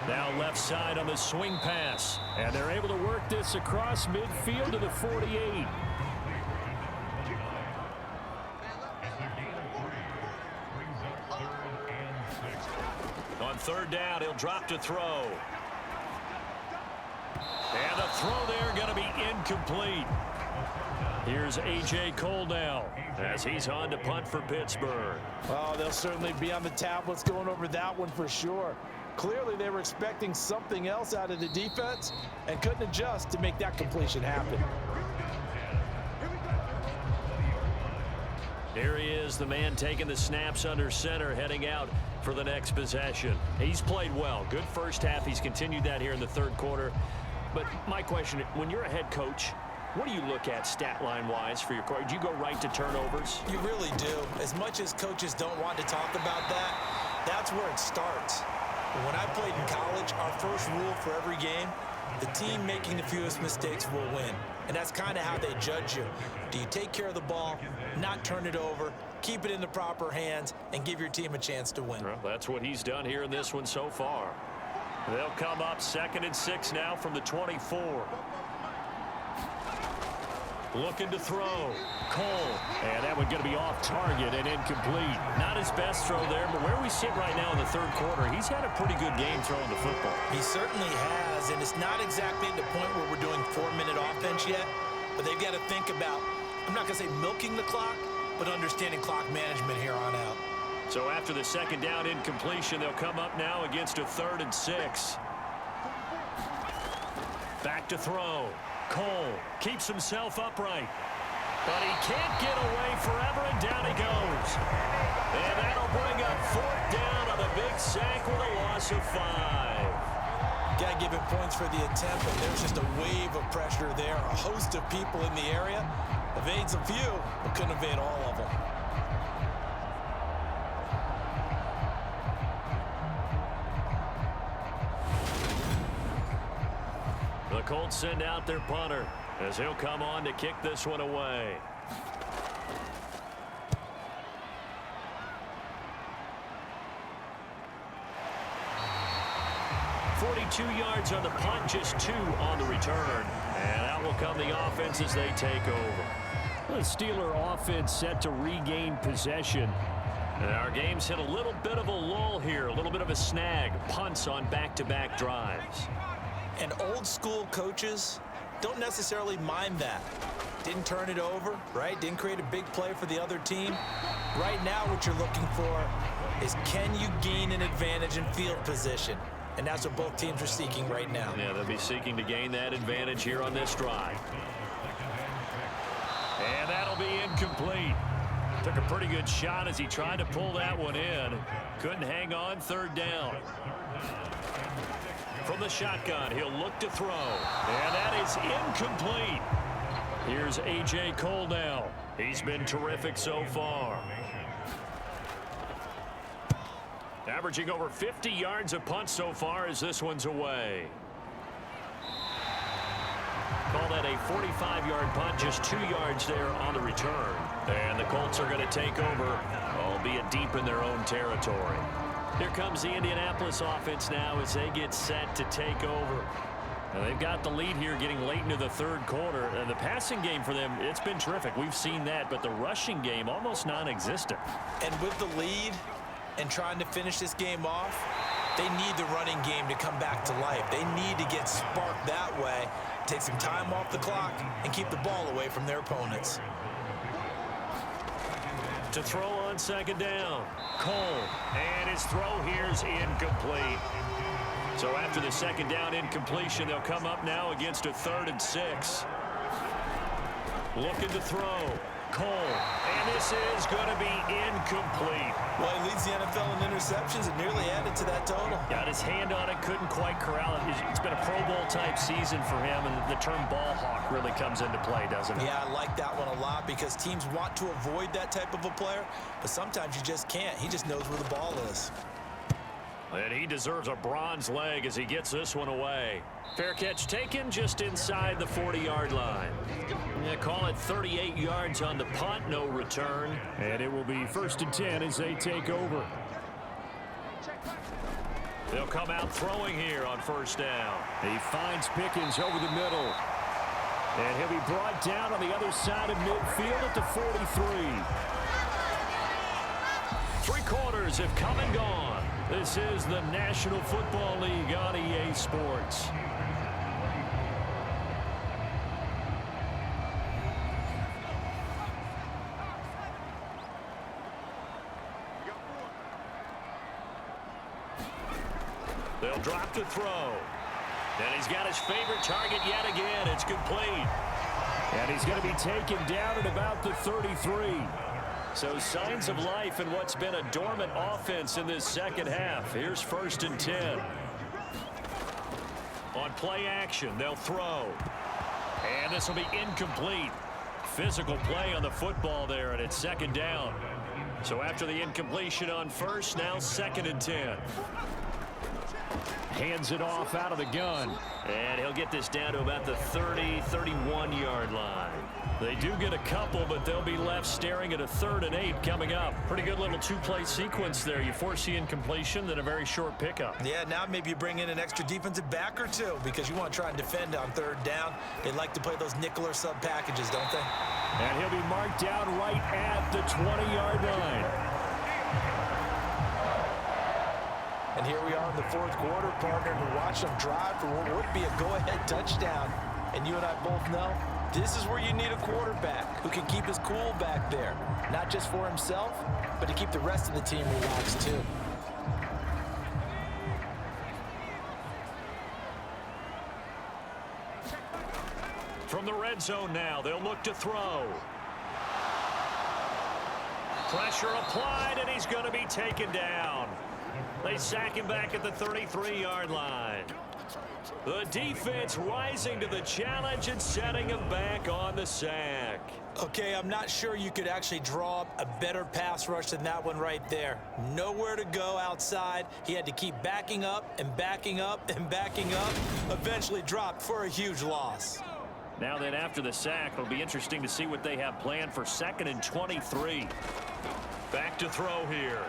Now left side on the swing pass. And they're able to work this across midfield to the 48. On third down, he'll drop to throw. And the throw there going to be incomplete. Here's A.J. Cole now as he's on to punt for Pittsburgh. Oh, they'll certainly be on the tablets going over that one for sure. Clearly, they were expecting something else out of the defense and couldn't adjust to make that completion happen. Here he is, the man taking the snaps under center, heading out for the next possession. He's played well. Good first half. He's continued that here in the third quarter. But my question, when you're a head coach, what do you look at stat line-wise for your coach? Do you go right to turnovers? You really do. As much as coaches don't want to talk about that, that's where it starts. When I played in college, our first rule for every game, the team making the fewest mistakes will win. And that's kind of how they judge you. Do you take care of the ball, not turn it over, keep it in the proper hands, and give your team a chance to win? Well, that's what he's done here in this one so far. They'll come up 2nd and 6 now from the 24. Looking to throw. Cole. And that one going to be off target and incomplete. Not his best throw there, but where we sit right now in the third quarter, he's had a pretty good game throwing the football. He certainly has, and it's not exactly at the point where we're doing 4-minute offense yet, but they've got to think about, I'm not going to say milking the clock, but understanding clock management here on out. So after the second down incompletion, they'll come up now against a 3rd and 6. Back to throw. Cole keeps himself upright, but he can't get away forever, and down he goes. And that'll bring up 4th down on a big sack with a loss of 5. Got to give him points for the attempt, but there's just a wave of pressure there. A host of people in the area. Evades a few, but couldn't evade all of them. The Colts send out their punter as he'll come on to kick this one away. .42 yards on the punt, just 2 on the return. And out will come the offense as they take over. The Steeler offense set to regain possession. And our game's hit a little bit of a lull here, a little bit of a snag. Punts on back-to-back drives. And old school coaches don't necessarily mind that. Didn't turn it over, right? Didn't create a big play for the other team. Right now what you're looking for is, can you gain an advantage in field position? And that's what both teams are seeking right now. Yeah, they'll be seeking to gain that advantage here on this drive. And that'll be incomplete. Took a pretty good shot as he tried to pull that one in. Couldn't hang on, 3rd down. From the shotgun, he'll look to throw. And that is incomplete. Here's A.J. Cole now. He's been terrific so far. Averaging over 50 yards a punt so far as this one's away. Call that a 45-yard punt, just 2 yards there on the return. And the Colts are going to take over, albeit deep in their own territory. Here comes the Indianapolis offense now as they get set to take over. And they've got the lead here getting late into the third quarter. And the passing game for them, it's been terrific. We've seen that, but the rushing game almost non-existent. And with the lead and trying to finish this game off, they need the running game to come back to life. They need to get sparked that way, take some time off the clock, and keep the ball away from their opponents. To throw on second down, Cole, and his throw here's incomplete. So after the second down incompletion, they'll come up now against a 3rd and 6. Looking to throw, Cole, and this is going to be incomplete. Well, he leads the NFL in interceptions and nearly added to that total. Got his hand on it, couldn't quite corral it. It's been a Pro Bowl type season for him, and the term ball hawk really comes into play, doesn't it? Yeah, I like that one a lot because teams want to avoid that type of a player, but sometimes you just can't. He just knows where the ball is. And he deserves a bronze leg as he gets this one away. Fair catch taken just inside the 40-yard line. Yeah, call it 38 yards on the punt, no return. And it will be 1st and 10 as they take over. They'll come out throwing here on 1st down. He finds Pickens over the middle. And he'll be brought down on the other side of midfield at the 43. 3 quarters have come and gone. This is the National Football League on EA Sports. They'll drop to throw. And he's got his favorite target yet again. It's complete. And he's going to be taken down at about the 33. So signs of life in what's been a dormant offense in this second half. Here's 1st and 10. On play action, they'll throw. And this will be incomplete. Physical play on the football there, and it's 2nd down. So after the incompletion on 1st, now 2nd and 10. Hands it off out of the gun. And he'll get this down to about the 30, 31-yard line. They do get a couple, but they'll be left staring at a 3rd and 8 coming up. Pretty good little 2-play sequence there. You force the incompletion, then a very short pickup. Yeah, now maybe you bring in an extra defensive back or two because you want to try and defend on 3rd down. They like to play those nickel or sub packages, don't they? And he'll be marked down right at the 20-yard line. And here we are in the 4th quarter, partner, to watch them drive for what would be a go-ahead touchdown. And you and I both know this is where you need a quarterback who can keep his cool back there. Not just for himself, but to keep the rest of the team relaxed too. From the red zone now, they'll look to throw. Pressure applied, and he's going to be taken down. They sack him back at the 33-yard line. The defense rising to the challenge and setting him back on the sack. Okay, I'm not sure you could actually draw up a better pass rush than that one right there. Nowhere to go outside. He had to keep backing up and backing up and backing up. Eventually dropped for a huge loss. Now then, after the sack, it'll be interesting to see what they have planned for 2nd and 23. Back to throw here.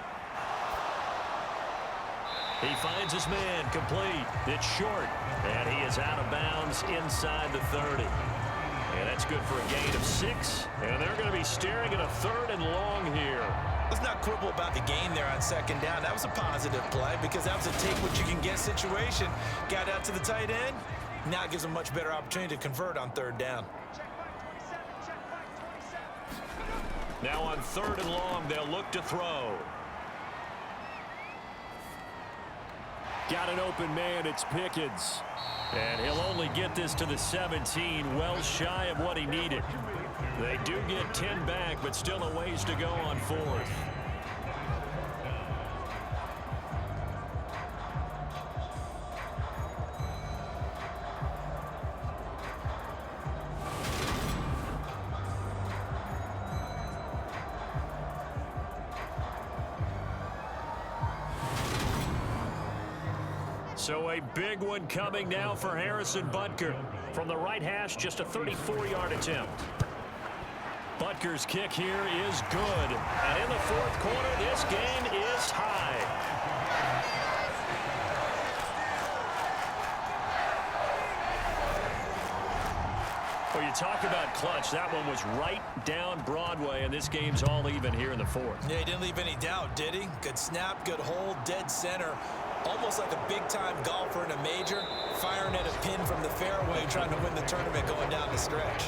He finds his man complete. It's short, and he is out of bounds inside the 30. And that's good for a gain of 6. And they're going to be staring at a 3rd and long here. Let's not quibble about the gain there on 2nd down. That was a positive play because that was a take-what-you-can-get situation. Got out to the tight end. Now it gives them a much better opportunity to convert on 3rd down. Now on 3rd and long, they'll look to throw. Got an open man, it's Pickens. And he'll only get this to the 17, well shy of what he needed. They do get 10 back, but still a ways to go on 4th. So a big one coming now for Harrison Butker. From the right hash, just a 34-yard attempt. Butker's kick here is good. And in the 4th quarter, this game is tied. Well, you talk about clutch. That one was right down Broadway, and this game's all even here in the fourth. Yeah, he didn't leave any doubt, did he? Good snap, good hold, dead center. Almost like a big-time golfer in a major, firing at a pin from the fairway, trying to win the tournament going down the stretch.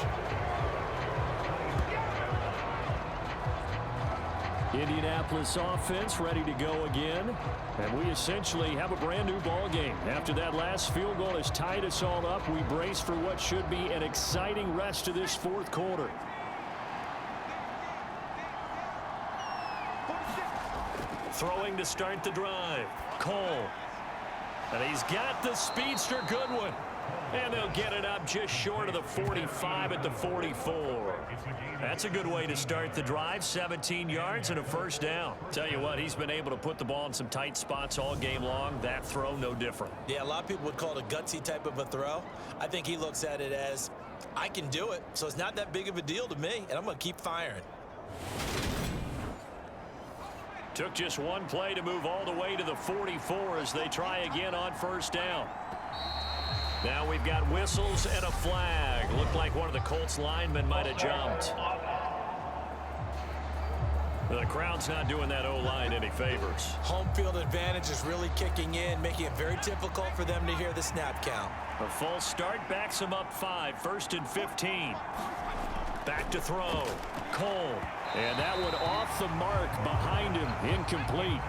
Indianapolis offense ready to go again. And we essentially have a brand new ball game. After that last field goal has tied us all up, we brace for what should be an exciting rest of this fourth quarter. Throwing to start the drive. Cole. And he's got the speedster Goodwin. And they'll get it up just short of the 45 at the 44. That's a good way to start the drive. 17 yards and a first down. Tell you what, he's been able to put the ball in some tight spots all game long. That throw, no different. Yeah, a lot of people would call it a gutsy type of a throw. I think he looks at it as, I can do it, so it's not that big of a deal to me, and I'm going to keep firing. Took just one play to move all the way to the 44 as they try again on first down. Now we've got whistles and a flag. Looked like one of the Colts linemen might have jumped. The crowd's not doing that O-line any favors. Home field advantage is really kicking in, making it very difficult for them to hear the snap count. A false start backs them up 5. 1st and 15. Back to throw. Cole. And that one off the mark behind him. Incomplete.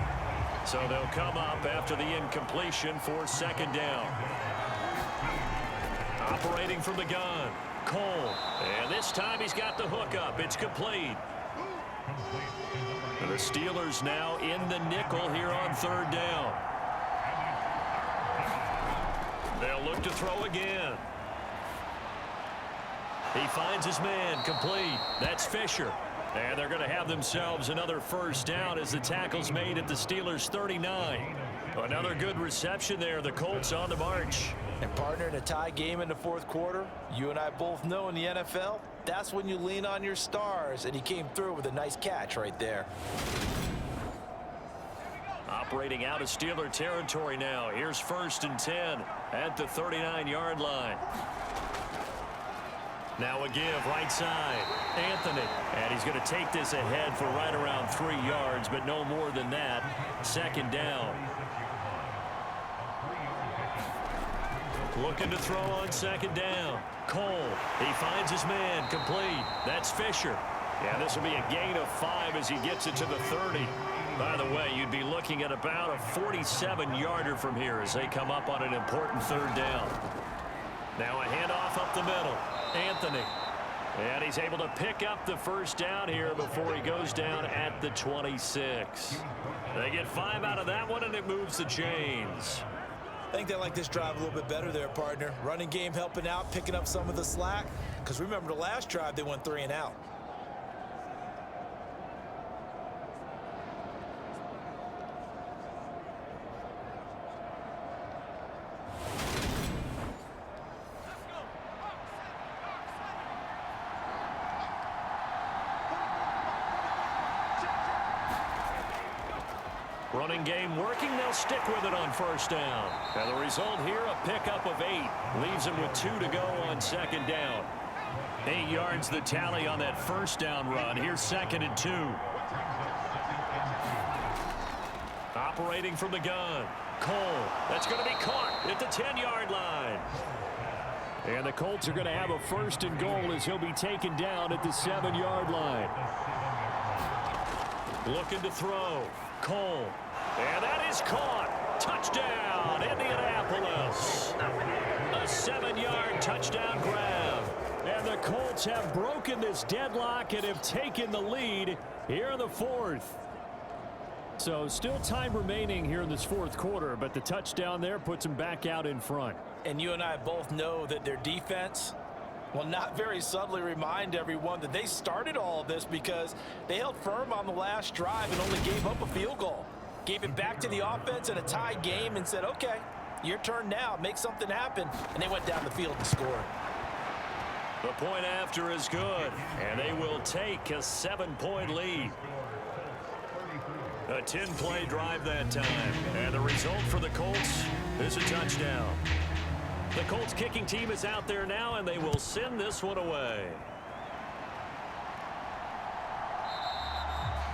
So they'll come up after the incompletion for second down. Operating from the gun. Cole. And this time he's got the hook up. It's complete. The Steelers now in the nickel here on third down. They'll look to throw again. He finds his man. Complete. That's Fisher. And they're going to have themselves another first down as the tackle's made at the Steelers' 39. Another good reception there. The Colts on the march. And partner, in a tie game in the fourth quarter, you and I both know in the NFL, that's when you lean on your stars. And he came through with a nice catch right there. Operating out of Steeler territory now. Here's 1st and 10 at the 39-yard line. Now a give right side. Anthony. And he's going to take this ahead for right around 3 yards, but no more than that. Second down. Looking to throw on second down. Cole. He finds his man. Complete. That's Fisher. Yeah, this will be a gain of 5 as he gets it to the 30. By the way, you'd be looking at about a 47-yarder from here as they come up on an important third down. Now a handoff up the middle. Anthony. And he's able to pick up the first down here before he goes down at the 26. They get 5 out of that one, and it moves the chains. I think they like this drive a little bit better there, partner. Running game helping out, picking up some of the slack. Because remember, the last drive, they went 3 and out. Running game working. They'll stick with it on first down. And the result here, a pickup of 8. Leaves them with 2 to go on second down. 8 yards the tally on that first down run. Here's 2nd and 2. Operating from the gun. Cole. That's going to be caught at the 10-yard line. And the Colts are going to have a 1st and goal as he'll be taken down at the 7-yard line. Looking to throw. Cole. And that is caught. Touchdown, Indianapolis. A 7-yard touchdown grab. And the Colts have broken this deadlock and have taken the lead here in the fourth. So still time remaining here in this fourth quarter, but the touchdown there puts them back out in front. And you and I both know that their defense will not very subtly remind everyone that they started all of this because they held firm on the last drive and only gave up a field goal. Gave it back to the offense in a tie game and said, okay, your turn now, make something happen. And they went down the field and scored. The point after is good, and they will take a 7-point lead. A 10-play drive that time, and the result for the Colts is a touchdown. The Colts kicking team is out there now, and they will send this one away.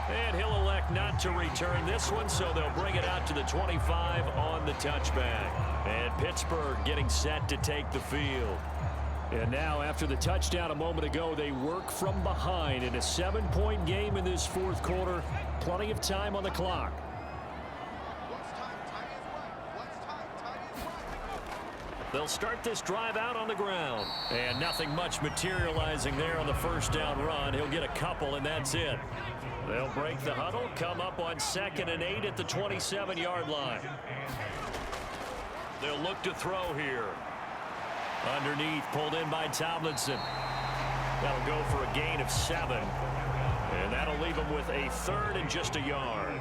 And he'll elect not to return this one, so they'll bring it out to the 25 on the touchback. And Pittsburgh getting set to take the field. And now, after the touchdown a moment ago, they work from behind in a 7-point game in this fourth quarter. Plenty of time on the clock. They'll start this drive out on the ground. And nothing much materializing there on the first down run. He'll get a couple, and that's it. They'll break the huddle, come up on 2nd and 8 at the 27-yard line. They'll look to throw here. Underneath, pulled in by Tomlinson. That'll go for a gain of 7. And that'll leave him with a 3rd and just a yard.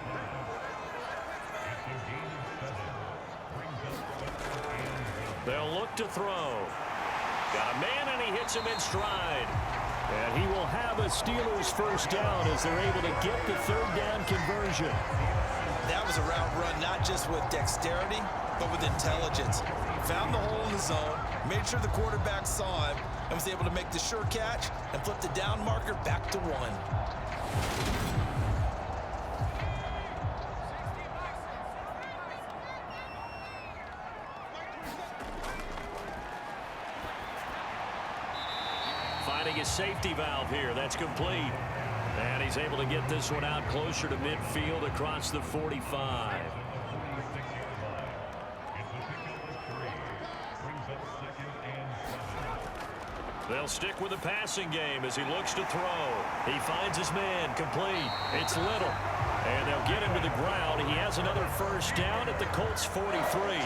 They'll look to throw. Got a man, and he hits him in stride. And he will have a Steelers first down as they're able to get the 3rd down conversion. That was a route run not just with dexterity, but with intelligence. Found the hole in the zone, made sure the quarterback saw him, and was able to make the sure catch and flip the down marker back to 1. Finding his safety valve here. That's complete. And he's able to get this one out closer to midfield across the 45. They'll stick with the passing game as he looks to throw. He finds his man, complete. It's Little. And they'll get him to the ground. He has another first down at the Colts 43.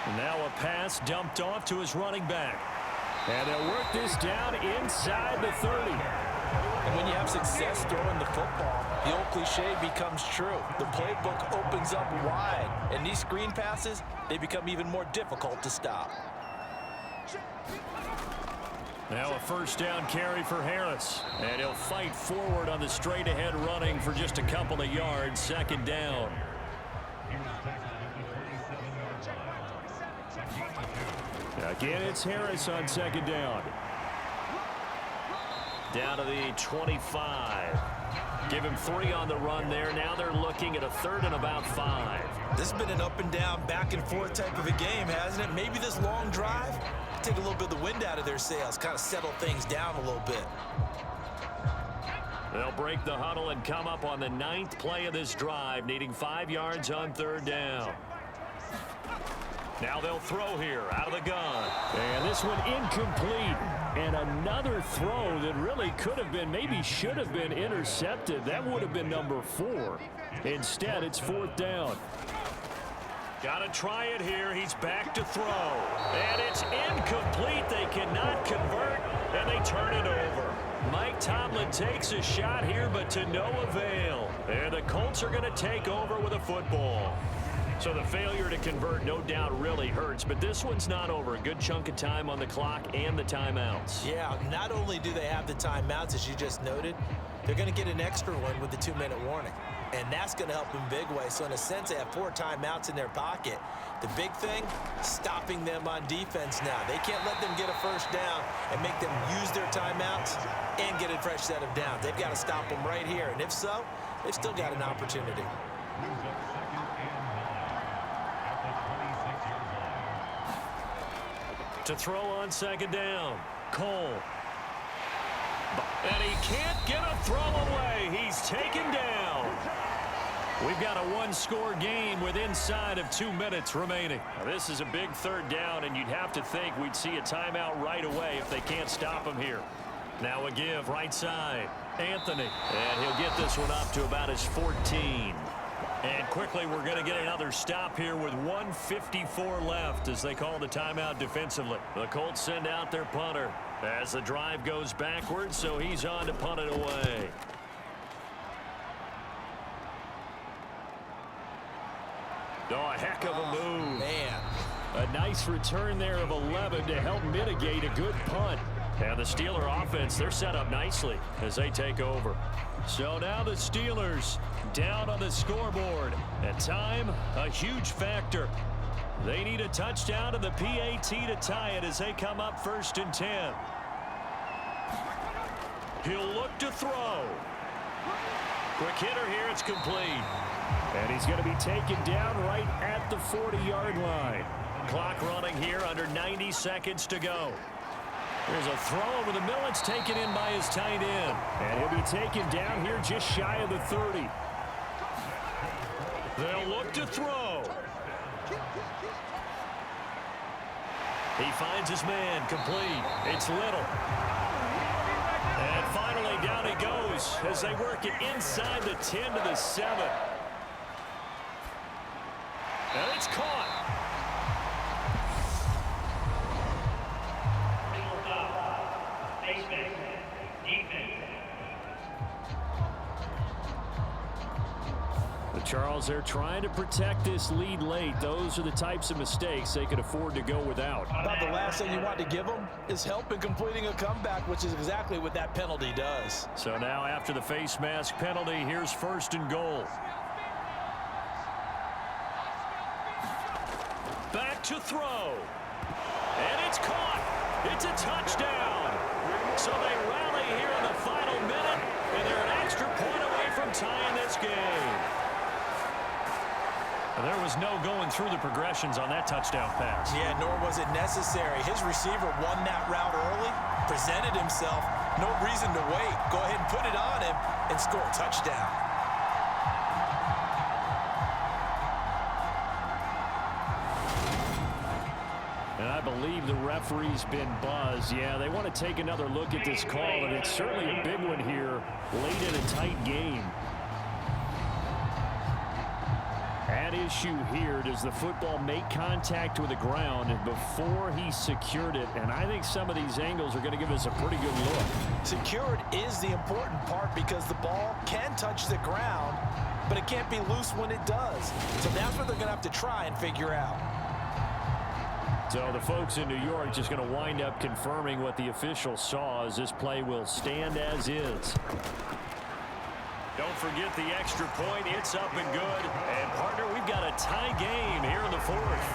And now a pass dumped off to his running back. And they'll work this down inside the 30. And when you have success throwing the football, the old cliche becomes true. The playbook opens up wide, and these screen passes, they become even more difficult to stop. Now a first down carry for Harris. And he'll fight forward on the straight-ahead running for just a couple of yards. 2nd down. Again, it's Harris on 2nd down. Down to the 25. Give him 3 on the run there. Now they're looking at a 3rd and about 5. This has been an up and down, back and forth type of a game, hasn't it? Maybe this long drive, take a little bit of the wind out of their sails, kind of settle things down a little bit. They'll break the huddle and come up on the 9th play of this drive, needing 5 yards on 3rd down. Now they'll throw here out of the gun. And this one incomplete. And another throw that really could have been, maybe should have been intercepted. That would have been number 4. Instead, it's 4th down. Got to try it here. He's back to throw. And it's incomplete. They cannot convert, and they turn it over. Mike Tomlin takes a shot here, but to no avail. And the Colts are going to take over with a football. So the failure to convert no doubt really hurts, but this one's not over. A good chunk of time on the clock and the timeouts. Yeah, not only do they have the timeouts, as you just noted, they're going to get an extra one with the 2-minute warning. And that's going to help in big way. So in a sense, they have 4 timeouts in their pocket. The big thing, stopping them on defense now. They can't let them get a first down and make them use their timeouts and get a fresh set of downs. They've got to stop them right here. And if so, they've still got an opportunity. To throw on 2nd down. Cole. And he can't get a throw away. He's taken down. We've got a 1-score game with inside of 2 minutes remaining. Now, this is a big 3rd down, and you'd have to think we'd see a timeout right away if they can't stop him here. Now a give right side. Anthony. And he'll get this one up to about his 14. And quickly, we're going to get another stop here with 1:54 left as they call the timeout defensively. The Colts send out their punter as the drive goes backwards, so he's on to punt it away. Oh, a heck of a move. Man. A nice return there of 11 to help mitigate a good punt. And the Steeler offense, they're set up nicely as they take over. So now the Steelers down on the scoreboard. And time, a huge factor. They need a touchdown and the PAT to tie it as they come up 1st and 10. He'll look to throw. Quick hitter here, it's complete. And he's going to be taken down right at the 40-yard line. Clock running here, under 90 seconds to go. There's a throw over the middle. It's taken in by his tight end. And he'll be taken down here just shy of the 30. They'll look to throw. He finds his man, complete. It's Little. And finally down he goes as they work it inside the 10 to the 7. And it's caught. Charles, they're trying to protect this lead late. Those are the types of mistakes they could afford to go without. About the last thing you want to give them is help in completing a comeback, which is exactly what that penalty does. So now after the face mask penalty, here's 1st and goal. Back to throw. And it's caught. It's a touchdown. So they rally here in the final minute, and they're an extra point away from tying this game. There was no going through the progressions on that touchdown pass. Yeah, nor was it necessary. His receiver won that route early, presented himself. No reason to wait. Go ahead and put it on him and score a touchdown. And I believe the referee's been buzzed. Yeah, they want to take another look at this call, and it's certainly a big one here late in a tight game. At issue here, does the football make contact with the ground before he secured it? And I think some of these angles are going to give us a pretty good look. Secured is the important part because the ball can touch the ground, but it can't be loose when it does. So that's what they're going to have to try and figure out. So the folks in New York just going to wind up confirming what the official saw as this play will stand as is. Don't forget the extra point. It's up and good. And, partner, we've got a tie game here in the 4th.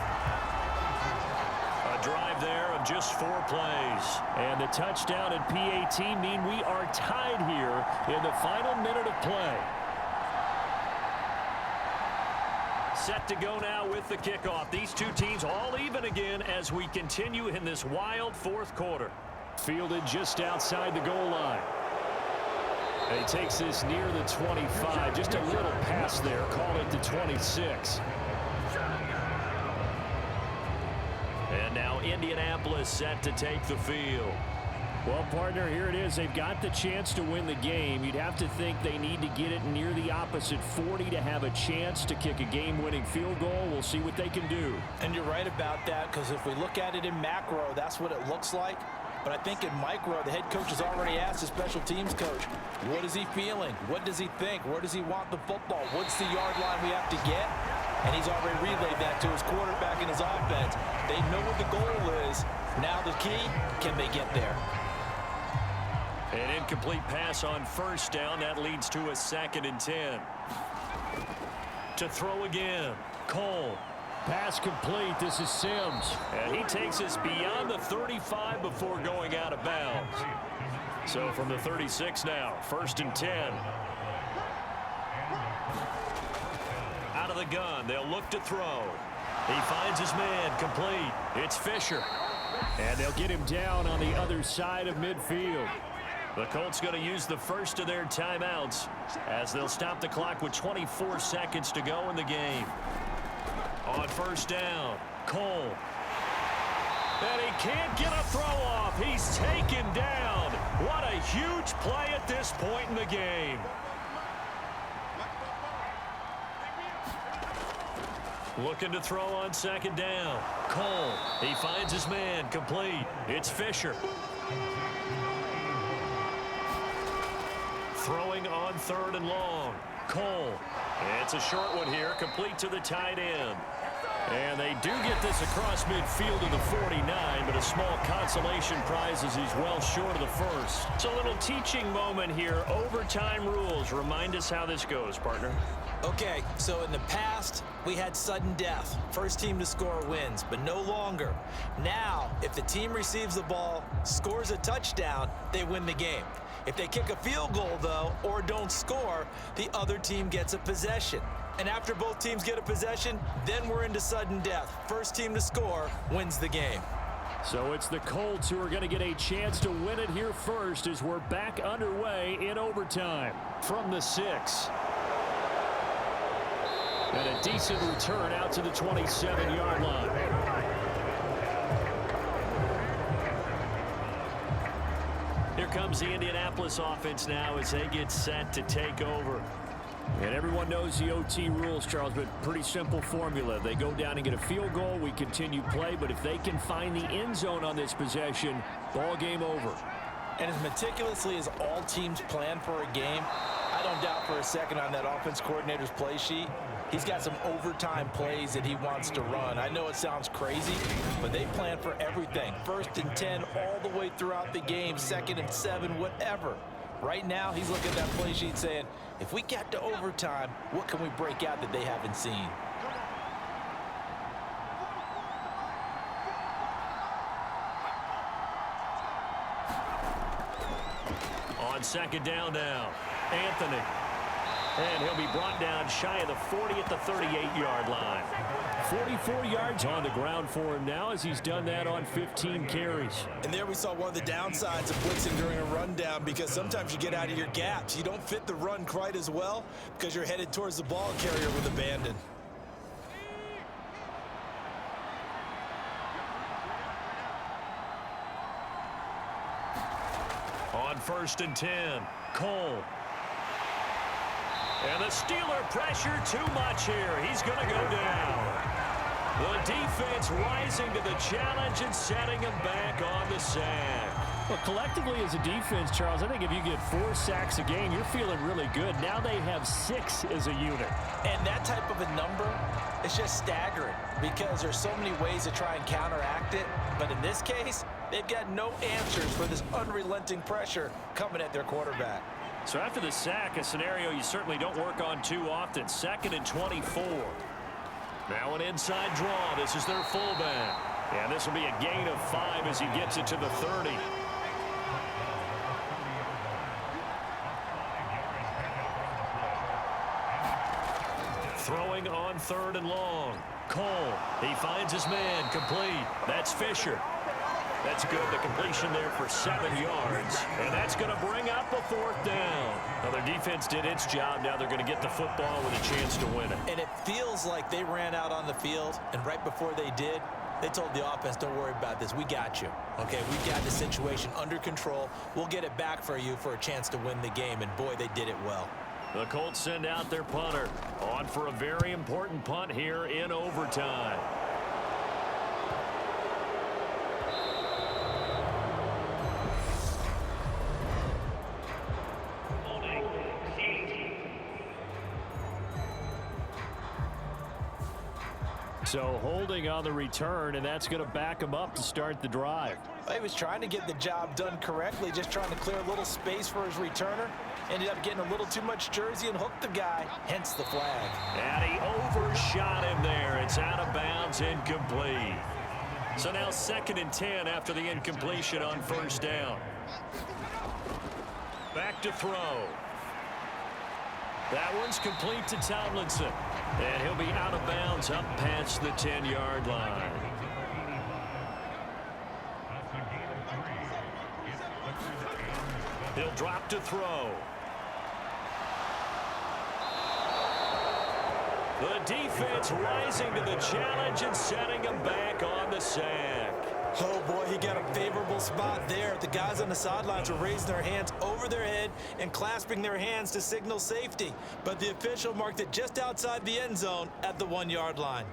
A drive there of just 4 plays. And the touchdown and PAT mean we are tied here in the final minute of play. Set to go now with the kickoff. These two teams all even again as we continue in this wild 4th quarter. Fielded just outside the goal line. And he takes this near the 25. Just a little pass there. Call it the 26. And now Indianapolis set to take the field. Well, partner, here it is. They've got the chance to win the game. You'd have to think they need to get it near the opposite 40 to have a chance to kick a game-winning field goal. We'll see what they can do. And you're right about that, because if we look at it in macro, that's what it looks like. But I think in micro, the head coach has already asked the special teams coach, what is he feeling? What does he think? Where does he want the football? What's the yard line we have to get? And he's already relayed that to his quarterback and his offense. They know what the goal is. Now the key, can they get there? An incomplete pass on 1st down. That leads to a 2nd and 10. To throw again, Cole. Pass complete. This is Sims. And he takes us beyond the 35 before going out of bounds. So from the 36 now, 1st and 10. Out of the gun, they'll look to throw. He finds his man, complete. It's Fisher. And they'll get him down on the other side of midfield. The Colts going to use the first of their timeouts as they'll stop the clock with 24 seconds to go in the game. On 1st down, Cole. And he can't get a throw off. He's taken down. What a huge play at this point in the game. Looking to throw on 2nd down. Cole, he finds his man, complete. It's Fisher. Throwing on 3rd and long. Cole. It's a short one here, complete to the tight end. And they do get this across midfield to the 49, but a small consolation prize as he's well short of the first. It's a little teaching moment here. Overtime rules. Remind us how this goes, partner. Okay, so in the past, we had sudden death. First team to score wins, but no longer. Now, if the team receives the ball, scores a touchdown, they win the game. If they kick a field goal, though, or don't score, the other team gets a possession. And after both teams get a possession, then we're into sudden death. First team to score wins the game. So it's the Colts who are going to get a chance to win it here first as we're back underway in overtime. From the 6. And a decent return out to the 27-yard line. Here comes the Indianapolis offense now as they get set to take over. And everyone knows the OT rules, Charles, but pretty simple formula. They go down and get a field goal, we continue play, but if they can find the end zone on this possession, ball game over. And as meticulously as all teams plan for a game, I don't doubt for a second on that offense coordinator's play sheet, he's got some overtime plays that he wants to run. I know it sounds crazy, but they plan for everything. 1st and 10 all the way throughout the game, 2nd and 7, whatever. Right now, he's looking at that play sheet saying, if we get to overtime, what can we break out that they haven't seen? On 2nd down now, Anthony. And he'll be brought down shy of the 40 at the 38-yard line. 44 yards on the ground for him now as he's done that on 15 carries. And there we saw one of the downsides of blitzing during a rundown, because sometimes you get out of your gaps. You don't fit the run quite as well because you're headed towards the ball carrier with abandon. On 1st and 10, Cole. And the Steeler pressure too much here. He's going to go down. The defense rising to the challenge and setting him back on the sack. Well, collectively as a defense, Charles, I think if you get 4 sacks a game, you're feeling really good. Now they have 6 as a unit. And that type of a number is just staggering because there's so many ways to try and counteract it. But in this case, they've got no answers for this unrelenting pressure coming at their quarterback. So after the sack, a scenario you certainly don't work on too often. 2nd and 24. Now an inside draw. This is their fullback. And this will be a gain of 5 as he gets it to the 30. Throwing on 3rd and long. Cole, he finds his man, complete. That's Fisher. That's good. The completion there for 7 yards. And that's going to bring up a 4th down. Now, their defense did its job. Now they're going to get the football with a chance to win it. And it feels like they ran out on the field, and right before they did, they told the offense, don't worry about this. We got you. Okay, we've got the situation under control. We'll get it back for you for a chance to win the game. And, boy, they did it well. The Colts send out their punter. On for a very important punt here in overtime. So holding on the return, and that's going to back him up to start the drive. He was trying to get the job done correctly, just trying to clear a little space for his returner. Ended up getting a little too much jersey and hooked the guy, hence the flag. And he overshot him there. It's out of bounds, incomplete. So now 2nd and 10 after the incompletion on 1st down. Back to throw. That one's complete to Tomlinson. And he'll be out of bounds up past the 10-yard line. He'll drop to throw. The defense rising to the challenge and setting him back on the sack. Oh, boy, he got a favorable spot there. The guys on the sidelines were raising their hands over their head and clasping their hands to signal safety. But the official marked it just outside the end zone at the 1-yard line.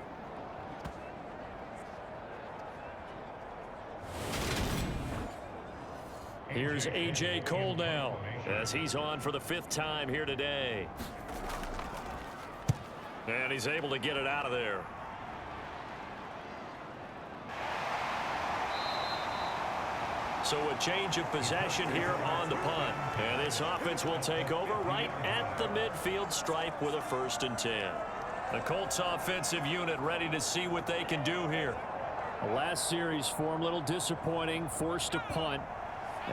Here's A.J. Cole now as he's on for the 5th time here today. And he's able to get it out of there. So a change of possession here on the punt. And this offense will take over right at the midfield stripe with a 1st and 10. The Colts offensive unit ready to see what they can do here. The last series for him, a little disappointing, forced to punt.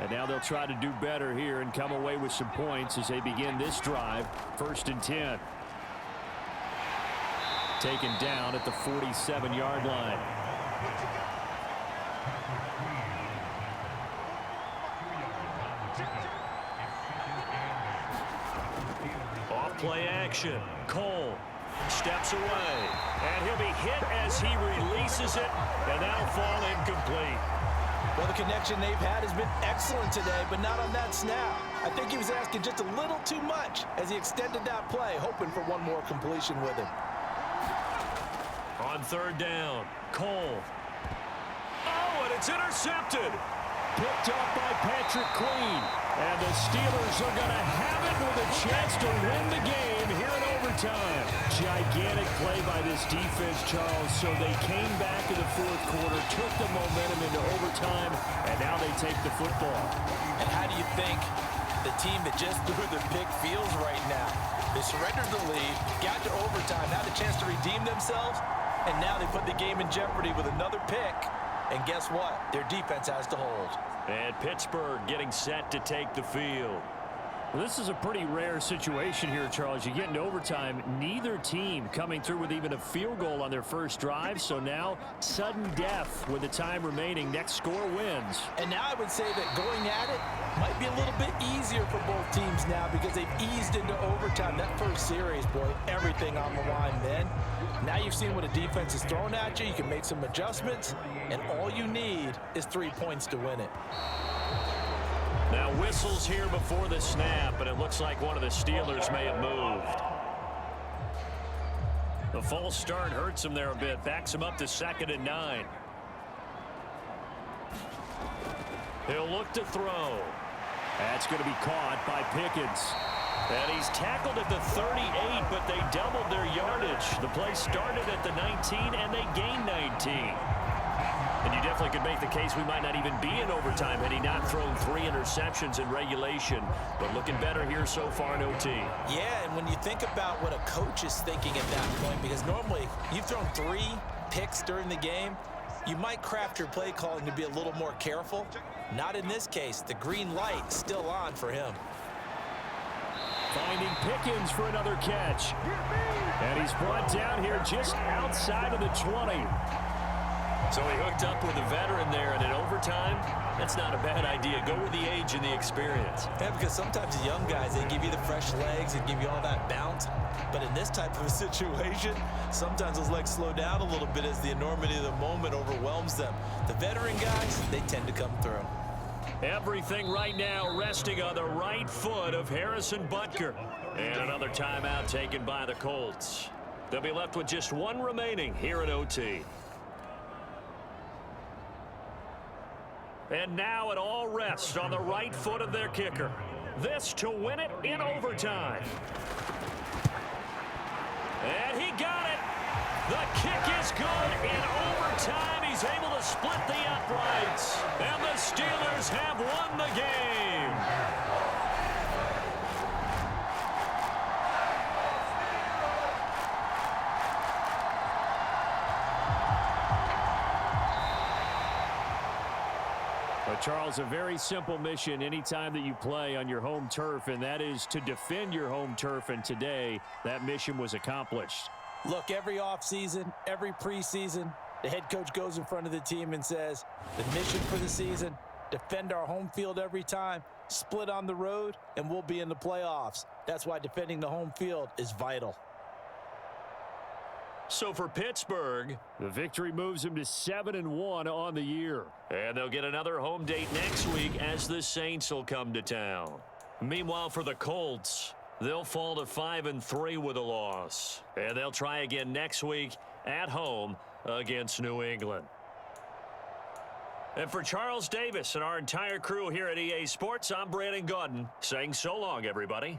And now they'll try to do better here and come away with some points as they begin this drive. 1st and 10. Taken down at the 47-yard line. Off-play action. Cole steps away. And he'll be hit as he releases it. And that'll fall incomplete. Well, the connection they've had has been excellent today, but not on that snap. I think he was asking just a little too much as he extended that play, hoping for one more completion with him. On 3rd down, Cole. Oh, and it's intercepted. Picked up by Patrick Queen. And the Steelers are going to have it with a chance to win the game here in overtime. Gigantic play by this defense, Charles. So they came back in the 4th quarter, took the momentum into overtime, and now they take the football. And how do you think the team that just threw the pick feels right now? They surrendered the lead, got to overtime, had a chance to redeem themselves, and now they put the game in jeopardy with another pick. And guess what? Their defense has to hold. And Pittsburgh getting set to take the field. Well, this is a pretty rare situation here, Charles. You get into overtime, neither team coming through with even a field goal on their first drive. So now, sudden death with the time remaining. Next score wins. And now I would say that going at it might be a little bit easier for both teams now because they've eased into overtime. That first series, boy, everything on the line then. Now you've seen what a defense is thrown at you. You can make some adjustments, and all you need is 3 points to win it. Now whistles here before the snap, and it looks like one of the Steelers may have moved. The false start hurts him there a bit, backs him up to 2nd and 9. He'll look to throw. That's going to be caught by Pickens. And he's tackled at the 38, but they doubled their yardage. The play started at the 19, and they gained 19. And you definitely could make the case we might not even be in overtime had he not thrown 3 interceptions in regulation. But looking better here so far in OT. Yeah, and when you think about what a coach is thinking at that point, because normally you've thrown 3 picks during the game, you might craft your play calling to be a little more careful. Not in this case. The green light still on for him. Finding Pickens for another catch. And he's brought down here just outside of the 20. So he hooked up with a veteran there, and in overtime, that's not a bad idea. Go with the age and the experience. Yeah, because sometimes the young guys, they give you the fresh legs and give you all that bounce. But in this type of a situation, sometimes those legs slow down a little bit as the enormity of the moment overwhelms them. The veteran guys, they tend to come through. Everything right now resting on the right foot of Harrison Butker. And another timeout taken by the Colts. They'll be left with just 1 remaining here in OT. And now it all rests on the right foot of their kicker. This to win it in overtime. And he got it. The kick is good in overtime. He's able to split the uprights. And the Steelers have won the game. But Charles, a very simple mission anytime that you play on your home turf, and that is to defend your home turf. And today, that mission was accomplished. Look, every offseason, every preseason, the head coach goes in front of the team and says, the mission for the season, defend our home field every time, split on the road, and we'll be in the playoffs. That's why defending the home field is vital. So for Pittsburgh, the victory moves them to 7-1 on the year. And they'll get another home date next week as the Saints will come to town. Meanwhile, for the Colts, they'll fall to 5-3 with a loss. And they'll try again next week at home against New England. And for Charles Davis and our entire crew here at EA Sports, I'm Brandon Gaudin saying so long, everybody.